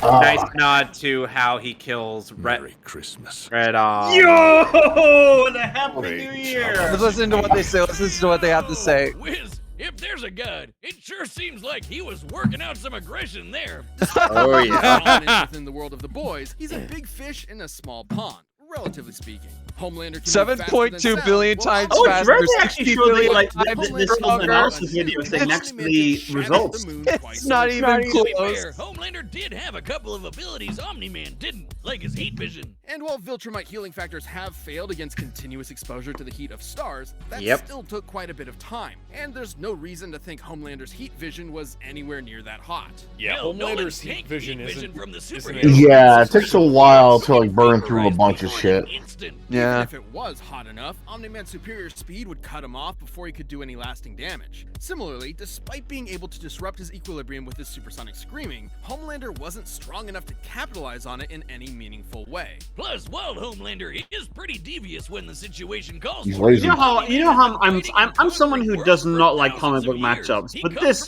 Nice nod to how he kills Merry Christmas. Red Yo, and a happy new year. Let's listen to what they say. Let's listen to what they have to say. Wiz, if there's a god, it sure seems like he was working out some aggression there. Oh yeah. Prominent within the world of the boys, he's a big fish in a small pond, relatively speaking. Homelander can move faster than 7.2 sound, billion while times Oh, faster. Trevor actually 60 showed me billion like times this whole stronger. analysis video thing next to the results. It's not even To be close. fair, Homelander did have a couple of abilities Omni-Man didn't, like his heat vision. And while Viltrumite healing factors have failed against continuous exposure to the heat of stars, that Yep. still took quite a bit of time. And there's no reason to think Homelander's heat vision was anywhere near that hot. Yeah, Hell, Nolan Homelander's heat tanked vision heat isn't from the isn't superhero. it? Yeah, it takes a while to like burn through a bunch of shit. Instant. Yeah. Even if it was hot enough, Omni-Man's superior speed would cut him off before he could do any lasting damage. Similarly, despite being able to disrupt his equilibrium with his supersonic screaming, Homelander wasn't strong enough to capitalize on it in any meaningful way. Plus, Wild Homelander is pretty devious when the situation calls He's for it. lazy. You know how I'm someone who does not like comic book matchups, but this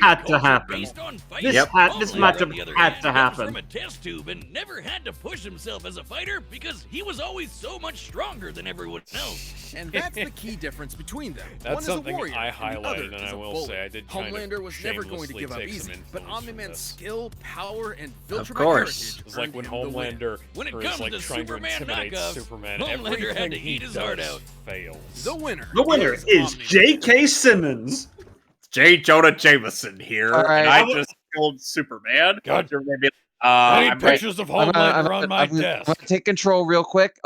had to happen. This matchup had to happen. From a test tube and never had to push himself as a fighter because he was always so much stronger than everyone else. And that's the key difference between them. That's One is a something warrior, I and the other highlighted, and is I a will bully. say I did kind of Homelander was never going to shamelessly give up take some easy, but influence from Omni-Man's this. skill, power, and Viltrumite course. heritage It's like earned when him the win. Homelander When it is comes like to trying to Superman intimidate knockoffs, Superman. Homelander had Everything to he eat his heart does out. fails. The winner is Omni-Man. J.K. Simmons. J. Jonah Jameson here, All right. and I just killed Superman. God. You're maybe, I need I'm right. pictures of Homelander on my I'm desk. gonna take control real quick.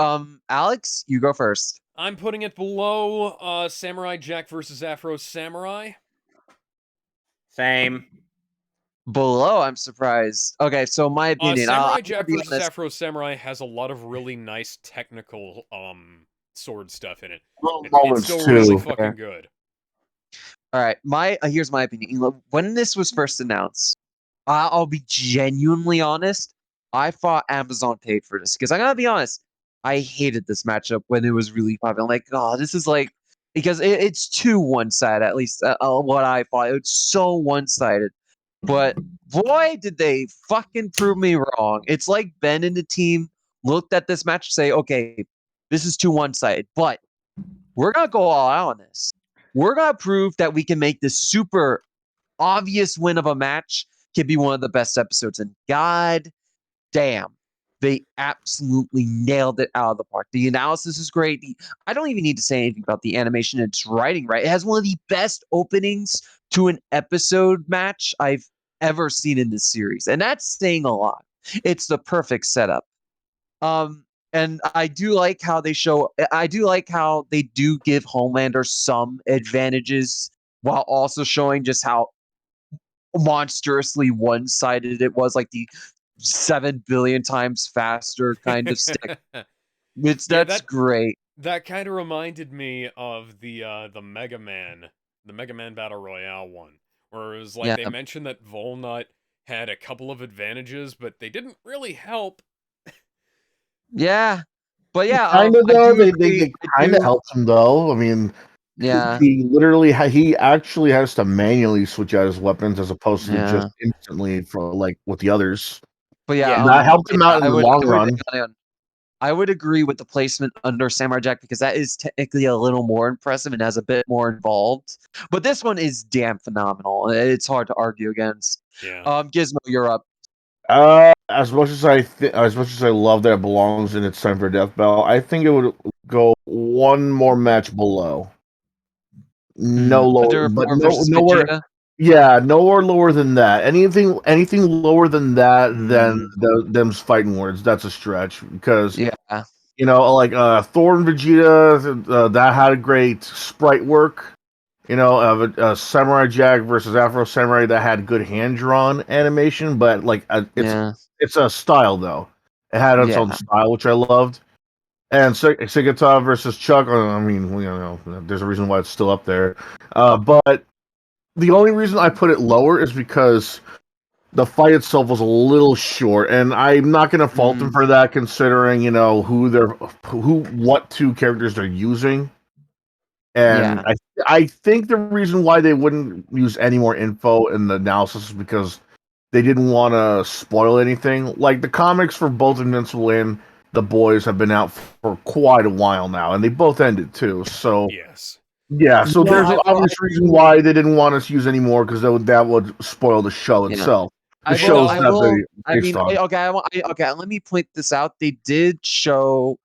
Alex, you go first. I'm putting it below Samurai Jack versus Afro Samurai. Same. Below, I'm surprised. Okay, so my opinion. Samurai I'll Jack be versus honest. Afro Samurai has a lot of really nice technical sword stuff in it. It's Moments still too. really Fair. fucking good. All right, here's my opinion. When this was first announced, I'll be genuinely honest. I thought Amazon paid for this because I gotta be honest. I hated this matchup when it was really popular. I'm like, oh, this is like because it's too one-sided. At least what I thought. It's so one-sided. But boy, did they fucking prove me wrong. It's like Ben and the team looked at this match and say, okay, this is too one-sided, but we're gonna go all out on this. We're gonna prove that we can make this super obvious win of a match can be one of the best episodes. And god damn, they absolutely nailed it out of the park. The analysis is great. I don't even need to say anything about the animation. It's writing right. It has one of the best openings to an episode match I've ever seen in this series. And that's saying a lot. It's the perfect setup. And I do like how they show. I do like how they do give Homelander some advantages while also showing just how monstrously one-sided it was, like the 7 billion times faster kind of stick. That's great. That kind of reminded me of the Mega Man Battle Royale one, where it was like they mentioned that Volnut had a couple of advantages, but they didn't really help. Yeah, but yeah, kind of though. They kind of helped him though. I mean, yeah, he actually has to manually switch out his weapons as opposed to just instantly for like with the others. But yeah, that helped him out in the long run. I would agree with the placement under Samurai Jack because that is technically a little more impressive and has a bit more involved. But this one is damn phenomenal. It's hard to argue against. Yeah. Gizmo, you're up. As much as I love that it belongs in its time for Death Bell, I think it would go one more match below. No lower, but nowhere. Vegeta? Yeah, nowhere lower than that. Anything lower than that, than them's fighting words. That's a stretch because like Thor and Vegeta, that had a great sprite work. Samurai Jack versus Afro Samurai that had good hand drawn animation, but like it's a style though. It had its own style, which I loved. And Sigata versus Chuck. I mean, there's a reason why it's still up there. But the only reason I put it lower is because the fight itself was a little short, and I'm not going to fault them for that, considering what two characters they're using. And I think the reason why they wouldn't use any more info in the analysis is because they didn't want to spoil anything. Like the comics for both Invincible and The Boys have been out for quite a while now, and they both ended too. So so there's an obvious reason why they didn't want us to use any more because that would spoil the show itself. The show's based on. Okay. Let me point this out. They did show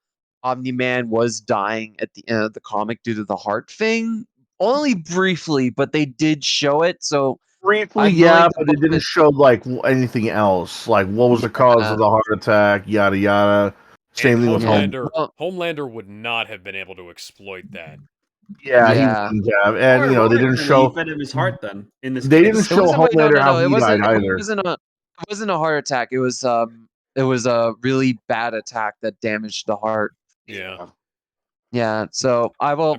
Omni-Man was dying at the end of the comic due to the heart thing, only briefly, but they did show it. So briefly, but they didn't show like anything else. Like what was the cause of the heart attack? Yada yada. Same thing with Homelander would not have been able to exploit that. Yeah, he wouldn't have. And they didn't show. Fed him his heart then. In this they case. didn't show Homelander how he died either. It wasn't a heart attack. It was a really bad attack that damaged the heart. Yeah, so I'll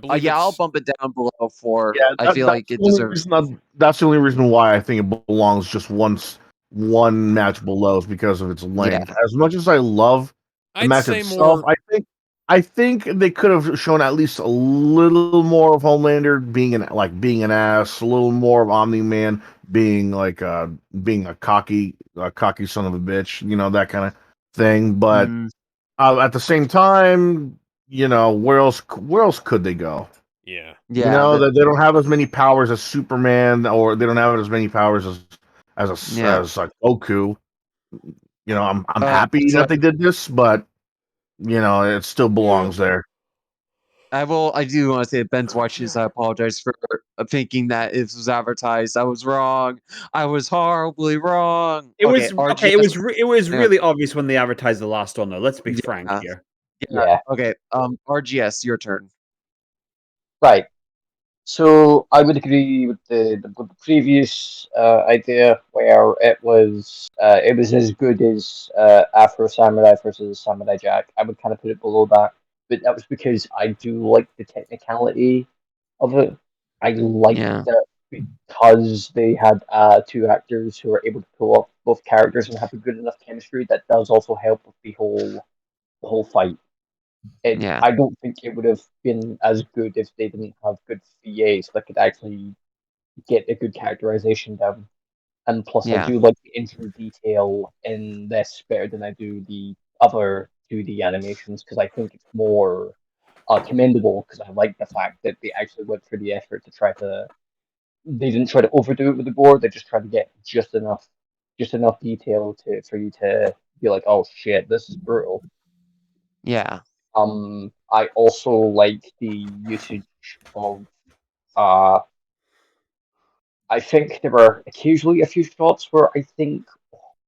bump it down below for. I feel like it deserves. That's the only reason why I think it belongs just one match below is because of its length. As much as I love the match itself, I think they could have shown at least a little more of Homelander being an ass, a little more of Omni-Man being being a cocky son of a bitch, that kind of thing. But at the same time, where else could they go? Yeah. They don't have as many powers as Superman, or they don't have as many powers as Goku. I'm happy that they did this, but it still belongs there. I do want to say that Ben's watches. I apologize for thinking that it was advertised. I was wrong. I was horribly wrong. It was really obvious when they advertised the last one, though. Let's be frank here. Yeah. Okay. RGS, your turn. Right. So I would agree with the previous idea where it was as good as Afro Samurai versus Samurai Jack. I would kind of put it below that, but that was because I do like the technicality of it. I like that because they had two actors who were able to pull off both characters and have a good enough chemistry. That does also help with the whole fight. I don't think it would have been as good if they didn't have good VAs that could actually get a good characterization down. And plus, I do like the intro detail in this better than I do the other 2D animations because I think it's more commendable because I like the fact that they actually went through the effort to try to. They didn't try to overdo it with the gore. They just tried to get just enough detail for you to be like, oh shit, this is brutal. Yeah. I also like the usage of I think there were occasionally a few shots where I think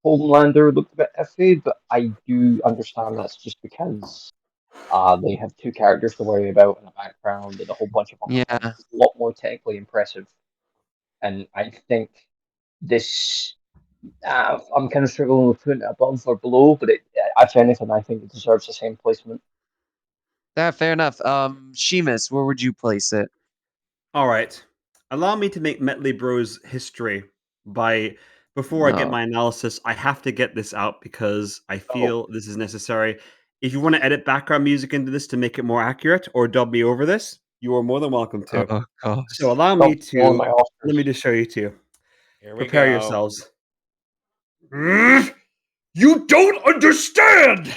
Homelander looked a bit iffy, but I do understand that's just because they have two characters to worry about in the background and a whole bunch of them. Yeah. It's a lot more technically impressive. And I think this, I'm kind of struggling with putting it above or below, but if anything, I think it deserves the same placement. Fair enough. Seamus, where would you place it? All right. Allow me to make Mehtly Bros history before I get my analysis. I have to get this out because I feel this is necessary. If you want to edit background music into this to make it more accurate or dub me over this, you are more than welcome to. Oh, gosh. So allow me to let me just show you two. Here we Prepare go. yourselves. You don't understand!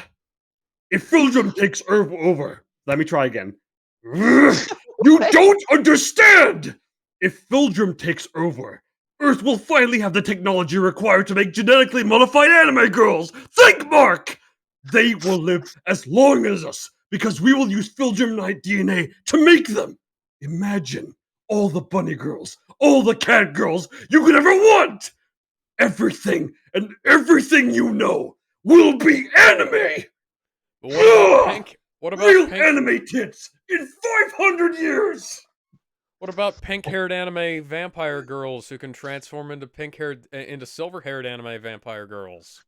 If Fildrum takes over, let me try again. You don't understand! If Fildrum takes over, Earth will finally have the technology required to make genetically modified anime girls! Think, Mark! They will live as long as us, because we will use Fildrum-Knight DNA to make them! Imagine all the bunny girls, all the cat girls you could ever want! Everything and everything you know will be anime! But what about pink? What about real pink? anime tits in 500 years? What about pink-haired anime vampire girls who can transform into silver-haired anime vampire girls?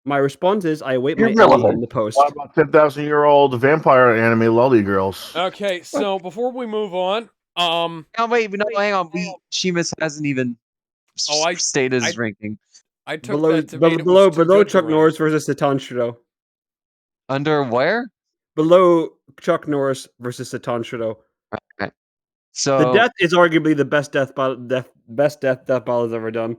My response is I await my Irrelevant. in the post. What about 10,000-year-old vampire anime lolly girls? Okay, so before we move on, Oh, wait, no, hang on. Seamus hasn't even stated his ranking. I took that to mean it was too below good to Chuck rank. Norris versus Satan Trudeau. Under where? Below Chuck Norris versus Satan Trudeau. Okay. So the death is arguably the best death battle ever done.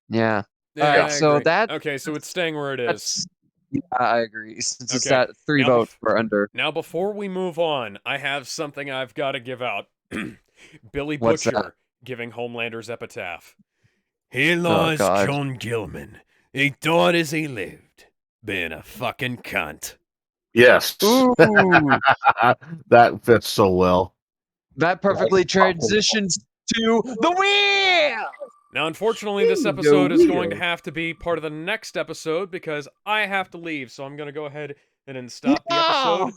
Yeah. Yeah, All right. I So agree. that. Okay, so it's staying where it is. Yeah, I agree. Since it's Okay, at 3 votes for under. Now, before we move on, I have something I've got to give out. Billy What's Butcher that? giving Homelander's epitaph. Here lies God. John Gilman. He died as he lived, being a fucking cunt. Yes. Ooh. That fits so well. That perfectly transitions to the wheel. Now, unfortunately, this episode is going to have to be part of the next episode because I have to leave. So I'm going to go ahead and stop the episode.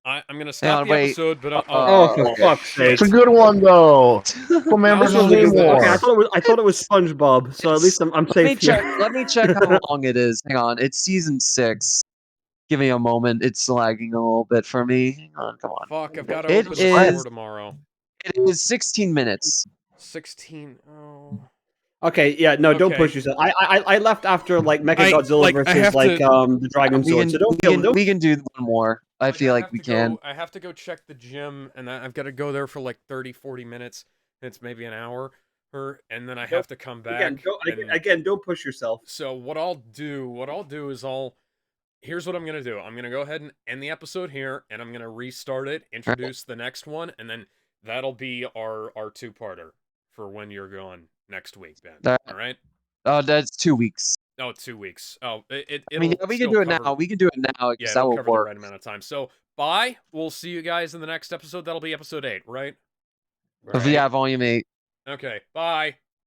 I'm going to stop the episode, but for fuck's sake! It's a good one though. Aquaman versus Namor. Okay, I thought it was SpongeBob, so at least I'm safe here. Let me check how long it is. Hang on, it's season 6. Give me a moment. It's lagging a little bit for me. Hang on, come on. Fuck, I've got to open the store tomorrow. It is 16 minutes. 16. Oh. Okay, yeah, no, don't push yourself. I left after like Mechagodzilla versus the Dragon Sword. So we can do one more. I feel like we can. I have to go check the gym, and I've got to go there for like 30-40 minutes. It's maybe an hour, and then I have to come back. Again, don't push yourself. So what I'll do is here's what I'm gonna do. I'm gonna go ahead and end the episode here, and I'm gonna restart it, introduce the next one, and then that'll be our 2-parter for when you're gone next week, Ben. All right? That's 2 weeks. Oh, 2 weeks. Oh, I mean, we can do it now. We can do it now because that will cover work. the right amount of time. So, bye. We'll see you guys in the next episode. That'll be episode 8, right? Yeah, volume 8. Okay. Bye.